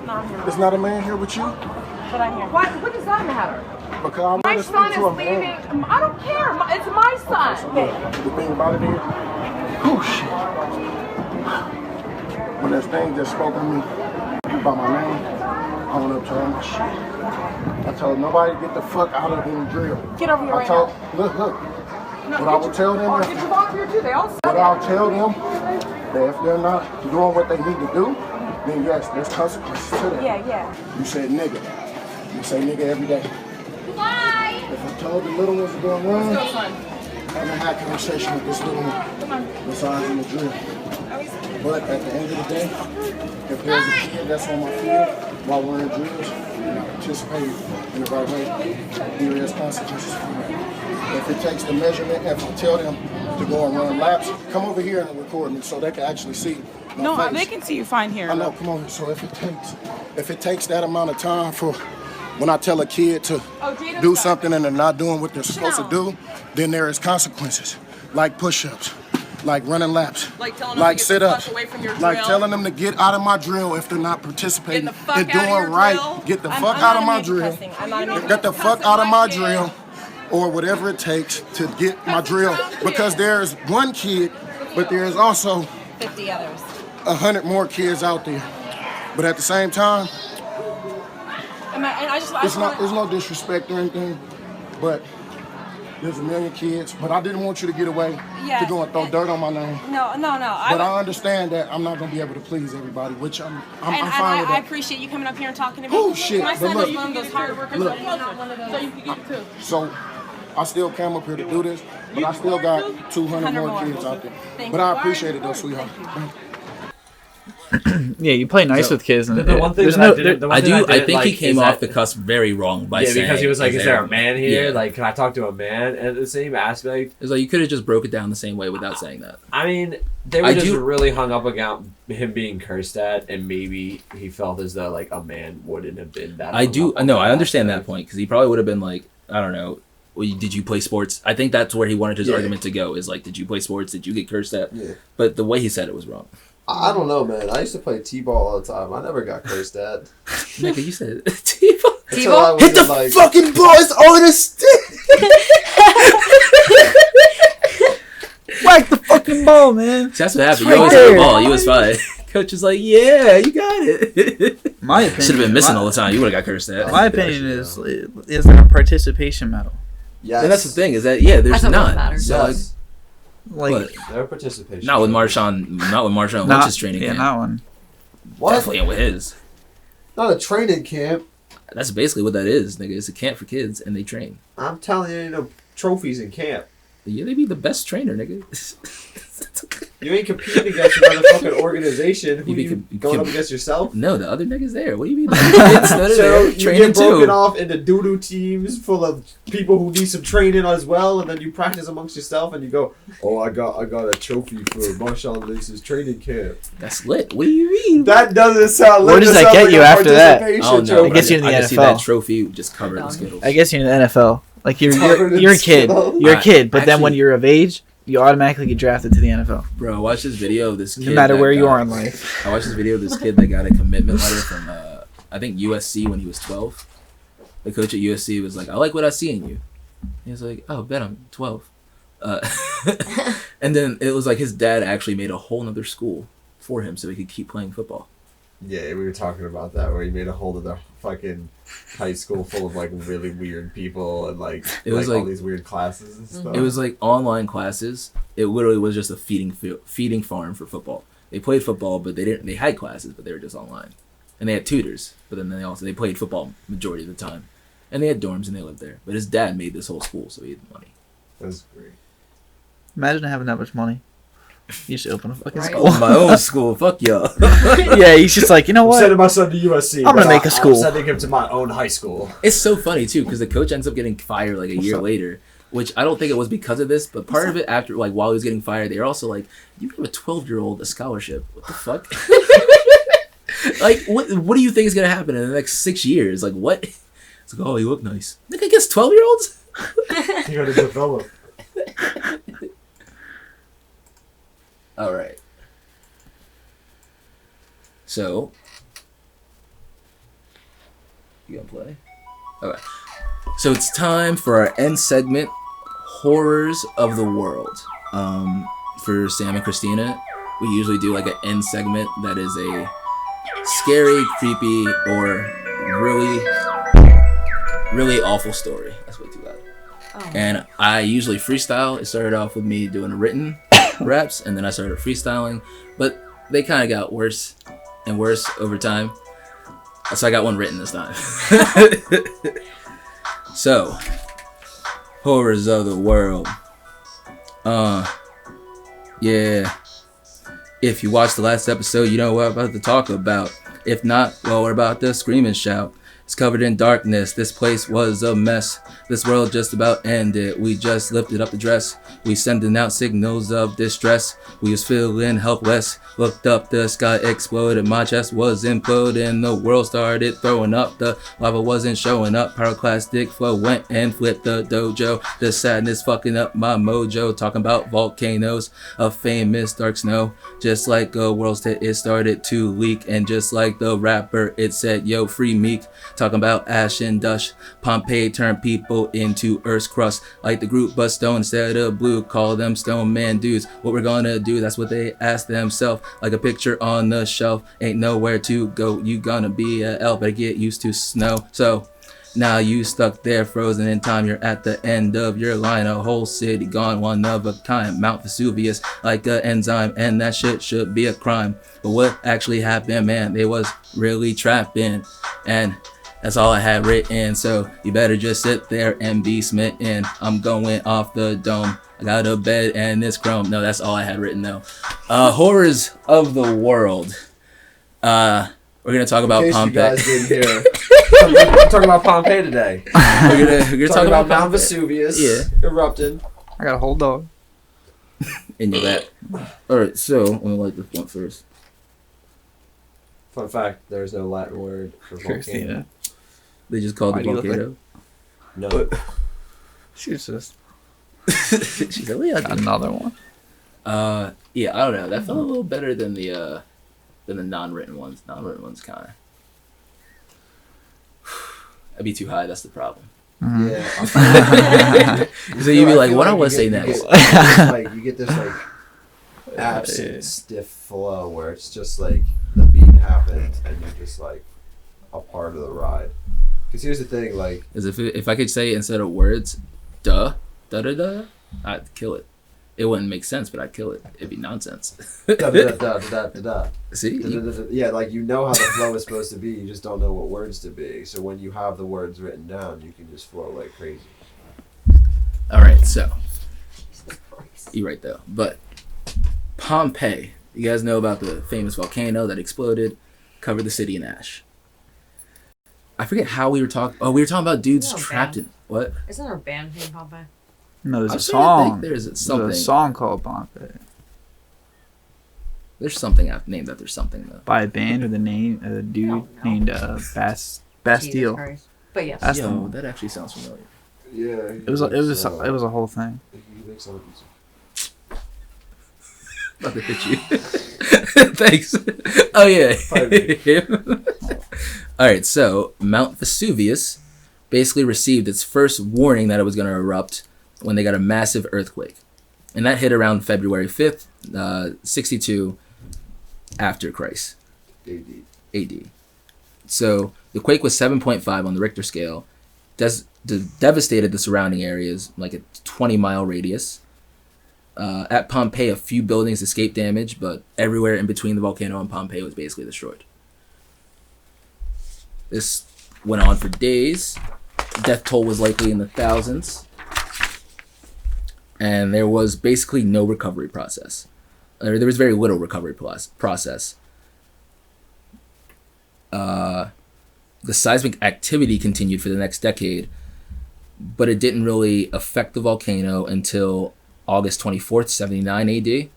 No, I'm here. Is not a man here with you? But I'm here. Why? What does that matter? Because I'm My son is leaving. I don't care. It's my son. So look, the thing about it is, oh shit. When this thing just spoke to me about my name, I went up to him. I told nobody to get the fuck out of the drill. Get over here I right told, now. look. No, What I will tell them or is, get your volunteer too. They all said what it. I'll tell them, that if they're not doing what they need to do, then yes, there's consequences to that. Yeah. You said nigga. You say nigga every day. Bye. If I told the little ones to go run, Let's go, son. I haven't had a conversation with this little one besides in the drill. But at the end of the day, if there's a kid that's on my field while we're in drills and not participating in the right way, there is consequences for that. If it takes the measurement, if I tell them to go and run laps, come over here and record me so they can actually see my face. They can see you fine here. I know, come on. So if it takes that amount of time for when I tell a kid to do something and they're not doing what they're supposed to do, then there is consequences, like push-ups, like running laps, Like telling them like to get sit-ups, the fuck away from your like drill. telling them to get out of my drill if they're not participating Get the fuck and out of doing your right. drill. Get the I'm fuck not out of a my man drill. cussing. I'm not a man Get the cussing fuck out of my kid. drill, or whatever it takes to get my drill. Because there's one kid, but there's also 50 others. 100 more kids out there. But at the same time, it's no disrespect or anything, but there's a million kids. But I didn't want you to get away to go and throw dirt on my name. No. But I understand that I'm not gonna be able to please everybody, which I'm fine with I that. appreciate you coming up here and talking to me. Oh shit! My But son look, is one of those hard workers. look. He's not one of those. So you can get it too. So I still came up here to do this, but I still got 200 more kids out there. But I appreciate it though, sweetheart. Thank you. Yeah, you play nice with kids. And The one thing there's that no, I didn't, the one I thing do. I I didn't think he like came is off that- the cusp very wrong by saying. because he was like, "Is there a man here? Yeah. Like, can I talk to a man?" And the same aspect. It's like you could have just broke it down the same way without saying that. I mean, they were just really hung up about him being cursed at, and maybe he felt as though like a man wouldn't have been that. I do. No, I understand that point because he probably would have been like, I don't know. Well, did you play sports? I think that's where he wanted his argument to go. Is like, did you play sports? Did you get cursed at? Yeah. But the way he said it was wrong. I don't know, man. I used to play t-ball all the time. I never got cursed at. Nigga, you said T-ball. Until I was Hit the in, like, fucking ball. It's on a stick. whack the fucking ball, man. See, that's what happened. Right You always hit the there. ball. You was fine. Coach was like, yeah, you got it. My opinion. Should have been missing all the time. You would have got cursed at. My opinion is there a participation medal? Yes. And that's the thing is that there's That's what not. matters. So, Yes. Like Their participation. not with Marshawn Lynch's training camp. not one. What? Definitely with his. Not a training camp. That's basically what that is, nigga. It's a camp for kids, and they train. I'm telling you, ain't no trophies in camp. Yeah, they be the best trainer, nigga. You ain't competing against another fucking organization. Who you you going up can- against yourself? No, the other niggas there. What do you mean? The kids that are So there you training get broken too. off into doo-doo teams full of people who need some training as well, and then you practice amongst yourself, and you go, "Oh, I got a trophy for Marshawn Lynch's training camp." That's lit. What do you mean? That doesn't sound lit. Where does that get you after that? Oh no, Trophy. It gets you in the I just see NFL. that trophy just covered in Skittles. I guess you're in the NFL. Like you're Covered in a kid. Skittles. You're a kid, but then when Actually- you're of age, you automatically get drafted to the NFL. Bro, I watched this video of this kid. No matter that where you got- are in life. I watched this video of this kid that got a commitment letter from I think USC when he was 12. The coach at USC was like, "I like what I see in you." He was like, "Oh, bet I'm 12." And then it was like his dad actually made a whole nother school for him so he could keep playing football. Yeah, we were talking about that where he made a whole other fucking high school full of like really weird people and like It was all like- these weird classes and stuff. It was like online classes. It literally was just a feeding farm for football. They played football, but they had classes, but they were just online. And they had tutors, but then they played football majority of the time. And they had dorms and they lived there. But his dad made this whole school, so he had money. That's great. Imagine having that much money. You should open a fucking Right. school. Oh, my own school. Fuck y'all. Yeah, he's just like, you know I'm what? sending my son to USC. I'm gonna but make a school. I'm sending him to my own high school. It's so funny too because the coach ends up getting fired like a year later, which I don't think it was because of this, but part of it after like while he was getting fired, they were also like, "You give a 12-year-old a scholarship? What the fuck? Like, what do you think is gonna happen in the next 6 years? Like, what? It's like, oh, you look nice. Nigga gets 12-year-olds? You gotta develop. All right. So, you gonna play? Okay. So it's time for our end segment, horrors of the world. For Sam and Christina, we usually do like an end segment that is a scary, creepy, or really awful story. That's way too loud. Oh. And I usually freestyle. It started off with me doing a written raps, and then I started freestyling. But they kind of got worse and worse over time. So I got one written this time. So, horrors of the world. Yeah. If you watched the last episode, you know what I'm about to talk about. If not, well, we're about to scream and shout. It's covered in darkness. This place was a mess. This world just about ended. We just lifted up the dress. We sending out signals of distress. We was feeling helpless. Looked up, the sky exploded. My chest was imploding. The world started throwing up. The lava wasn't showing up. Pyroclastic flow went and flipped the dojo. The sadness fucking up my mojo. Talking about volcanoes of famous dark snow. Just like a world state, it started to leak. And just like the rapper, it said, yo, free Meek. Talking about ash and dust. Pompeii turned people into Earth's crust. Like the group but stone instead of blue. Call them stone man dudes. What we're gonna do, that's what they ask themselves. Like a picture on the shelf. Ain't nowhere to go. You gonna be a elf, better get used to snow. So now you stuck there frozen in time. You're at the end of your line. A whole city gone, one of a kind. Mount Vesuvius like a enzyme. And that shit should be a crime. But what actually happened, man, they was really trapping. And that's all I had written, so you better just sit there and be smitten. I'm going off the dome. I got a bed and it's chrome. No, that's all I had written though. Horrors of the world. We're gonna talk about Pompeii. You guys didn't hear. We're talking about Pompeii today. We're gonna talk about Mount Vesuvius erupting. I got a whole dog. In your lap. Alright, so I'm gonna light this one first. Fun fact, there's no Latin word for volcano. Christina. They just called Why it do you look volcano. No. She's just She's like, yeah, another one. yeah, I don't know. That felt a little better than the non-written ones. Non-written ones kind of. That'd be too high. That's the problem. Mm-hmm. Yeah. So you'd be like, what do I want to say next? You get this like absent, stiff flow where it's just like the beat happens and you're just like a part of the ride. Because here's the thing, like, As if I could say instead of words, da da da da, I'd kill it. It wouldn't make sense, but I'd kill it. It'd be nonsense. da da da da da da da. See? Yeah, like you know how the flow is supposed to be, you just don't know what words to be. So when you have the words written down, you can just flow like crazy. All right, so you're right though. But Pompeii, you guys know about the famous volcano that exploded, covered the city in ash. I forget how we were talking. Oh, we were talking about dudes trapped in what? Isn't there a band named Pompeii? No, there's I'm a trying to song. think there's There's something. a song called Pompeii. There's something named after something though. By a band or the name of a dude named Jesus Bastille. Christ. But yes. That's the Yo, one. that actually sounds familiar. Yeah. It was a whole thing. He makes all these. About to hit you. Thanks. Oh yeah. All right. So Mount Vesuvius basically received its first warning that it was going to erupt when they got a massive earthquake, and that hit around February 5th, 62 after Christ. AD. So the quake was 7.5 on the Richter scale. Devastated the surrounding areas, like a 20-mile radius. At Pompeii, a few buildings escaped damage, but everywhere in between the volcano and Pompeii was basically destroyed. This went on for days. Death toll was likely in the thousands. And there was basically no recovery process. there was very little recovery process. The seismic activity continued for the next decade, but it didn't really affect the volcano until August 24th, 79 AD.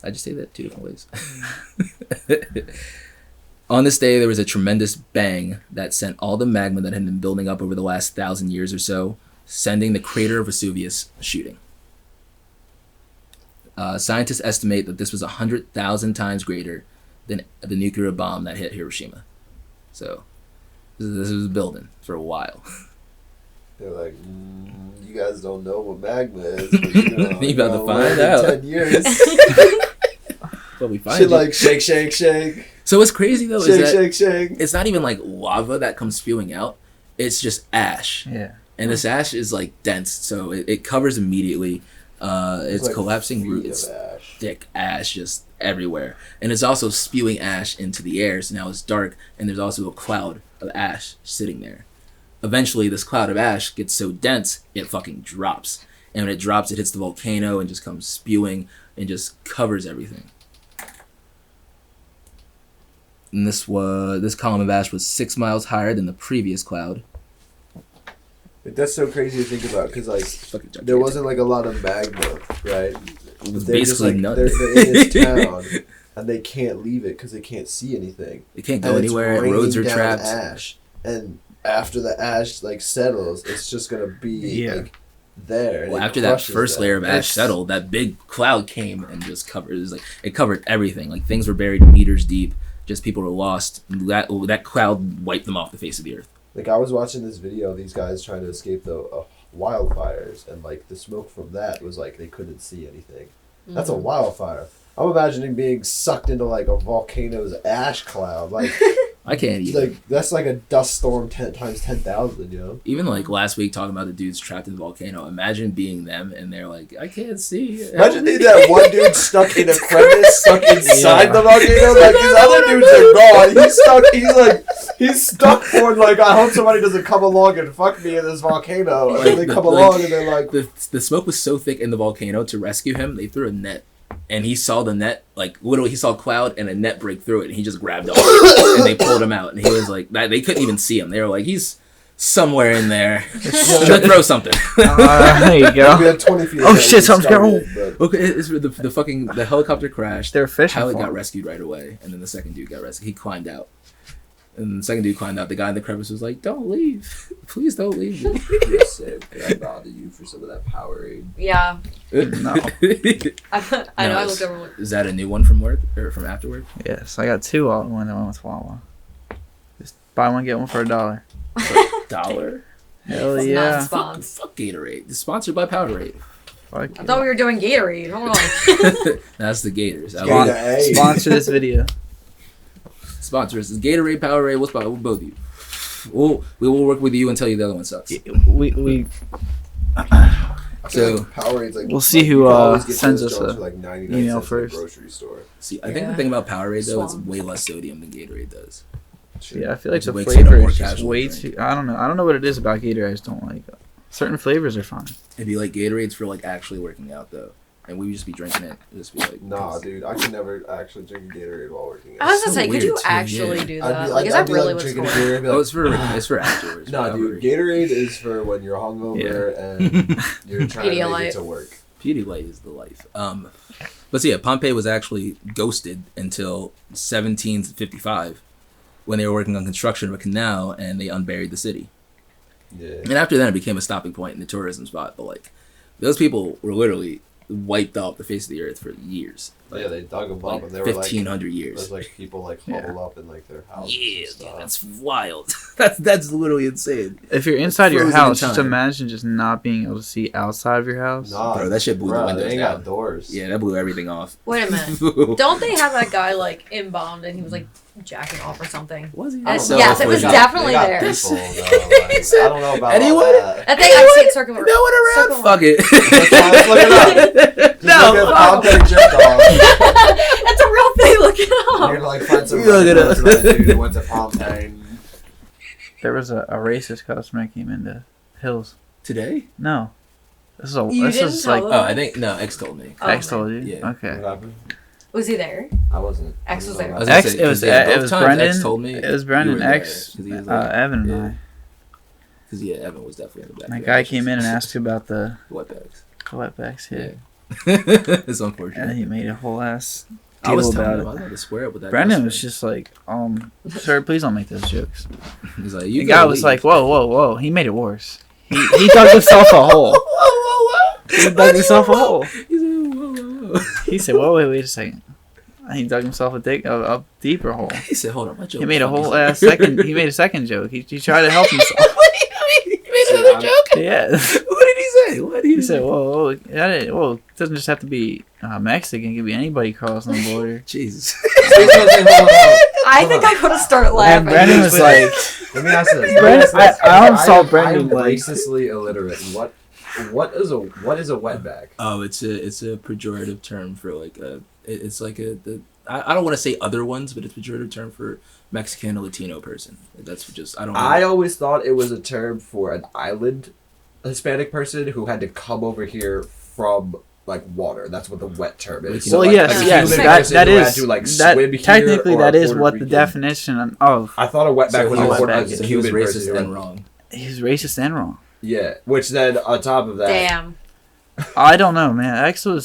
I just say that 2 different ways. On this day, there was a tremendous bang that sent all the magma that had been building up over the last 1,000 years or so, sending the crater of Vesuvius shooting. Scientists estimate that this was 100,000 times greater than the nuclear bomb that hit Hiroshima. So, this was building for a while. They're like, you guys don't know what magma is. But you about to find out. 10 years. But we find Shit it. like shake, shake, shake. So what's crazy though Shake, is that shake, shake. it's not even like lava that comes spewing out. It's just ash. Yeah. And this ash is like dense, so it covers immediately. It's like collapsing root. It's thick ash just everywhere. And it's also spewing ash into the air, so now it's dark, and there's also a cloud of ash sitting there. Eventually, this cloud of ash gets so dense, it fucking drops. And when it drops, it hits the volcano and just comes spewing and just covers everything. And this column of ash was 6 miles higher than the previous cloud. Like, that's so crazy to think about, because like there wasn't like a lot of magma, right? It was they're basically just, like, none. they're in this town, and they can't leave it because they can't see anything. They can't go anywhere. Roads are trapped. Ash, and after the ash like settles, it's just gonna be like there. Well, after that first layer of ash settled, that big cloud came and just it covered everything. Like things were buried meters deep. Just people were lost. That cloud wiped them off the face of the earth. Like I was watching this video of these guys trying to escape the wildfires, and like the smoke from that was like they couldn't see anything. Mm-hmm. That's a wildfire. I'm imagining being sucked into like a volcano's ash cloud. Like I can't even. Like that's like a dust storm 10 times 10,000. You know. Even like last week talking about the dudes trapped in the volcano. Imagine being them and they're like, I can't see. Imagine being that one dude stuck in a crevice, stuck inside the volcano. Like these other dudes are gone. He's stuck for like I hope somebody doesn't come along and fuck me in this volcano. And then they come along and they're like the smoke was so thick in the volcano to rescue him. They threw a net. And he saw the net, like literally he saw a cloud and a net break through it, and he just grabbed it and they pulled him out, and he was like, they couldn't even see him. They were like, he's somewhere in there. Should throw something. There you go. 20 feet oh shit, something's going on. Okay, it's the helicopter crashed. They're fishing. Pilot got rescued right away, and then the second dude got rescued. He climbed out. And the second dude climbed out. The guy in the crevice was like, "Don't leave, please don't leave me." Yes, Sam, can I bother you for some of that Powerade? Yeah. No. I know. I looked over. Is that a new one from work or from after work? Yes, I got 2 when I went with Wawa. Just buy one get one for $1. $1? Hell it's yeah! Fuck Gatorade. It's sponsored by Powerade. I thought we were doing Gatorade. Hold on. That's the Gators. Sponsor this video. Sponsor us. It's Gatorade, Powerade. We'll both of you. We will work with you and tell you the other one sucks. We so Powerade's like we'll see who sends us a like email first. Grocery store. See, I think the thing about Powerade though is way less sodium than Gatorade does. Yeah, I feel like It's the way flavor more is just casual way drink. too. I don't know what it is about Gatorade. I just don't like it. Certain flavors are fine. It'd be like Gatorade's for like actually working out though, and we would just be drinking it. It'd just be like, nah, dude, I could never actually drink a Gatorade while working out. I was gonna say, weird could you too, actually yeah. do that? Like, is that really what's going on? Oh, it's for afterwards. Nah, dude, Gatorade is for when you're hungover and you're trying to make it to work. Pedialyte is the life. But so yeah, Pompeii was actually ghosted until 1755 when they were working on construction of a canal and they unburied the city. Yeah. And after that, it became a stopping point in the tourism spot. But like, those people were literally wiped off the face of the earth for years. Like, yeah, they dug them up and they were 1,500 years. There's like people like huddled up in like their houses. Yeah, dude, that's wild. that's literally insane. If you're inside your Frozen house, in just time. imagine just not being able to see outside of your house. Nah, bro, that shit blew the windows they down. got doors. Yeah, that blew everything off. Wait a minute. Don't they have that guy like embalmed and he was like jacking off or something? Was he? Yes, it was definitely there. People, though, like, I don't know about Anyone? all that. I think I see it circling. No one around. Fuck it. Let's look it up. No, look at Pompeii jerk off. That's a real thing. Look it up. You're gonna like find some Look it up. dude who went to Pompeii. There was a racist customer that came into Hills. Today? No. This You is didn't like. tell Oh, I think no. X told me. Oh, X told you. Yeah. Okay. What happened? Was he there? I wasn't. X was there. I was gonna X. say, It was. 'cause, yeah, It both was times Brendan. X told me It was you Brendan. were there, X. 'cause he was like, Evan and yeah. I. Because yeah, Evan was definitely in the back. My there. guy came in and asked you about the wetbacks. wetbacks. Yeah. It's unfortunate. And he made a whole ass I was deal telling about him I it. wanted to square up with that. Brendan customer. was just like, sir, please don't make those jokes. He's like, The you guy gotta was leave. like, whoa. He made it worse. He dug himself a hole. He dug himself a hole. Whoa. He said, wait a second. He dug himself a deeper hole. He said, hold on, my joke. He made a funny, whole sir." second. He made a second joke. He tried to help himself. He made another joke. Yeah. What did he say? What did He said, whoa, it doesn't just have to be Mexican. It can be anybody crossing the border. Jesus. I think I would have started And laughing. Brendan was like, Let me ask this. Brendan, I almost saw Brendan I'm like, racistly illiterate. What is a wetback? Oh, it's a pejorative term for like it's like I don't want to say other ones, but it's a pejorative term for Mexican or Latino person. That's just I don't know. I always thought it was a term for an island Hispanic person who had to come over here from like water. That's what the wet term is. well, like, yes, a yes, human that person that who had is to, like, that swim here technically or that a is Puerto what the Rican. definition of. I thought a wetback So was he a was whole bad. as So a he was human racist person. and wrong. He's racist and wrong. Yeah, which then on top of that, Damn. I don't know, man. X. What?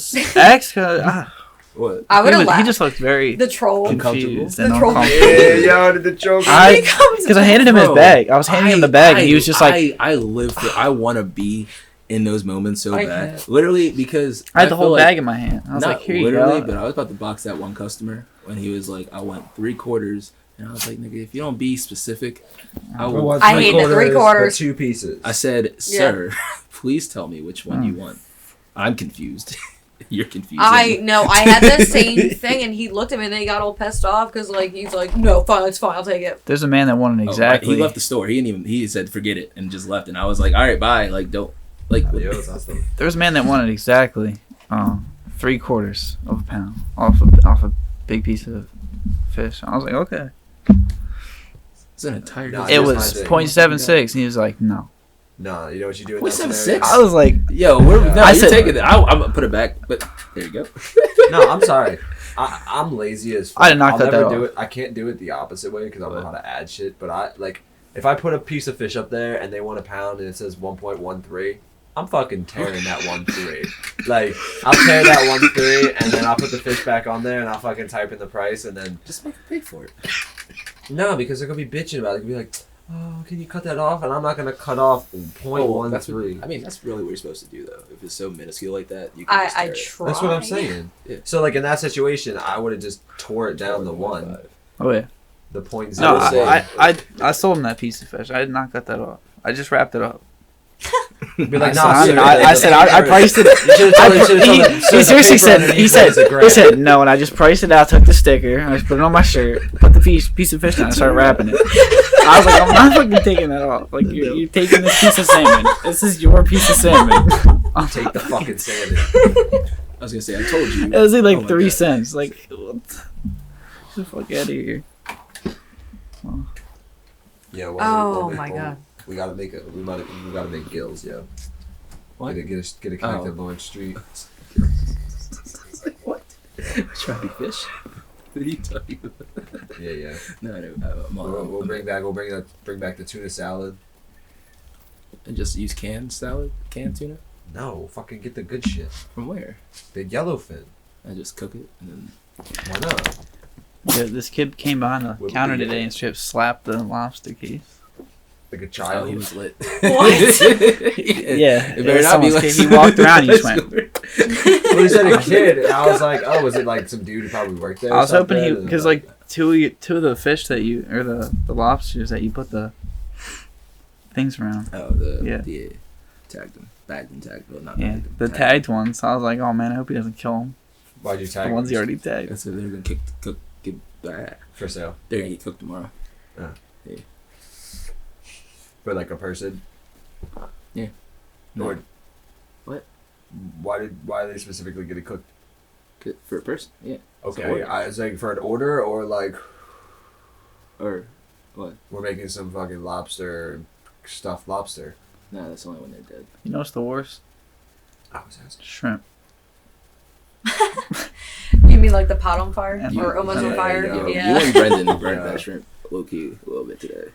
I would have He laughed. just looked very The troll. confused The and troll. uncomfortable. yo, did the joke? Because I handed him his bag. I was handing him the bag, and he was just like, I live for. I want to be in those moments so I bad. can't. Literally because I had the feel whole like- bag in my hand. I was not like, here you literally, go. but I was about to box that one customer when he was like, I want 3/4, and I was like, nigga, if you don't be specific, I will. I hate the 3/4. 2 pieces. I said, sir, please tell me which one you want. I'm confused. You're confused. I know. I had the same thing, and he looked at me, and then he got all pissed off because, like, he's like, "No, fine, it's fine. I'll take it." There's a man that wanted exactly. He left the store. He didn't even. He said, "Forget it," and just left. And I was like, "All right, bye." Like, don't. Like, Adios, hasta. There was a man that wanted exactly 3/4 of a pound off a big piece of fish. I was like, okay. it's an entire. Nah, It here's was my thing. 0.76, and he was like, no. No, you know what you do in that 0.76? scenario? I was like, Yo, we're, no, I I said- taking it. I'm gonna put it back, but there you go. No, I'm sorry. I'm lazy as fuck. I did not I'll cut never that do off. it. I can't do it the opposite way because I don't know how to add shit. But I like if I put a piece of fish up there and they want a pound and it says 1.13, I'm fucking tearing that 1.3. Like I'll tear that 1.3 and then I'll put the fish back on there and I'll fucking type in the price and then Just make pay for it. no, because they're gonna be bitching about it. They're gonna be like, oh, can you cut that off? And I'm not gonna cut off 0.13. That's what, I mean, that's really what you're supposed to do, though. If it's so minuscule like that, you can just I tear it. try. That's what I'm saying. Yeah. So like in that situation, I would have just tore it down the 1, oh yeah. the 0.0. No, would say- I sold him that piece of fish. I did not cut that off. I just wrapped it up. Be like, I said I priced it. He seriously said he said no, and I just priced it out. Took the sticker, I just put it on my shirt, put the piece of fish down, and started wrapping it. I was like, I'm not fucking taking that off. Like you're taking this piece of salmon. This is your piece of salmon. Take the fucking salmon. I was gonna say, I told you. It was like Oh my 3 God. cents. Like, what? Get the fuck out of here. Yeah. Oh my God. We gotta make it. We gotta make gills, yo. What? Get a connected Lawrence Street. What? Trying to fish? What are you talking about? Yeah. No. We'll bring back the tuna salad. And just use canned salad, canned tuna. No, fucking get the good shit. From where? The yellowfin. I just cook it and then. Why not? Yeah, this kid came behind the What counter would you today get? and straight slapped the lobster case. Like a Oh, child. he was lit. What? Yeah, It better was not be someone's like. kid. He walked around and he just went. Well, he said a kid. And I was like, oh, was it like some dude who probably worked there? I was hoping he, something? because like two of the fish that you, or the lobsters that you put the things around. Oh, Yeah. tagged them, bagged and tagged. Well, not Yeah, bagged them, the tagged ones. I was like, oh man, I hope he doesn't kill them. Why'd you tag The ones he him? already tagged. That's what they're gonna get For sale. They're gonna get cooked tomorrow. For like a person. Yeah. Or What? why did they specifically get it cooked? Good for a person. Yeah. Okay, order. I was like for an order or like Or what? we're making some fucking lobster stuffed lobster. No, that's only when they're dead. You know what's the worst? I was asking. Shrimp. You mean like the pot on fire And or almost on fire? You Yeah. and Brendan burnt that shrimp low key a little bit today.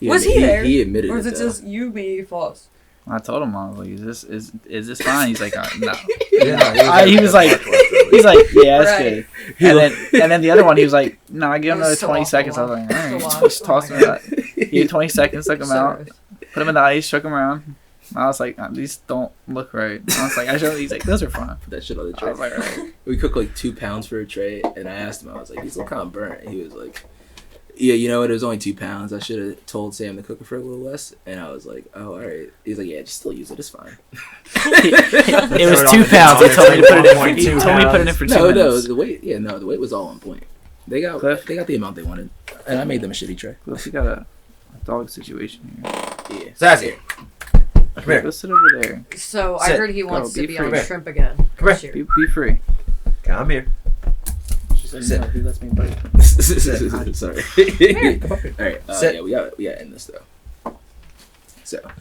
Was he there? He admitted Or is it it though. just you, me, false? I told him, I was like, is this fine? He's like, no. Yeah, He was like, yeah, it's Right. good. And then the other one, he was like, no, I give him That another was so 20 awful. seconds. I was like, all So right, long. just toss Oh him my out. He had 20 seconds, took him out, put him in the ice, shook him around. I was like, these don't look right. I was like, he's like, those are fine. Put that shit on the I tray. was like, all right. We cooked like 2 pounds for a tray, and I asked him, I was like, these look kind of burnt. And he was like, yeah, you know what? It was only 2 pounds. I should have told Sam to cook it for a little less. And I was like, oh, all right. He's like, yeah, just still use it. It's fine. It was 2 pounds. He told me to put it in. He told me to put it in for 2 minutes. No, the weight. Yeah, no, the weight was all on point. They got the amount they wanted, and I made them a shitty tray. Cliff, we got a dog situation here. Yeah, Sassy. Come here. Go sit over there. So I Sit. heard he wants Go, to be be free. on shrimp again. Come this here. year. Be free. Come here. She said, Sit. no, he lets me bite. Sorry. All right. Sit. Yeah, we got to end this though. So,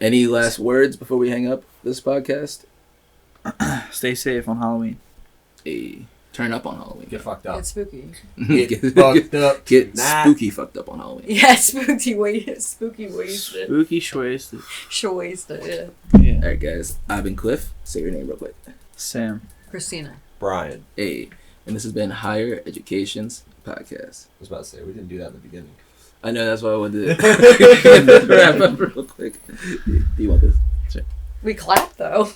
any last words before we hang up this podcast? Stay safe on Halloween. Turn up on Halloween. Get fucked up. It's spooky. Get fucked up. Get Nah. spooky fucked up on Halloween. Yeah, spooky wasted. Spooky wasted. Wasted, Yeah. All right, guys. I've been Cliff. Say your name real quick. Sam. Christina. Brian. Eyyy. And this has been Higher Education's podcast. I was about to say, we didn't do that in the beginning. I know, that's why I wanted to wrap up real quick. Do you want this? We clapped though.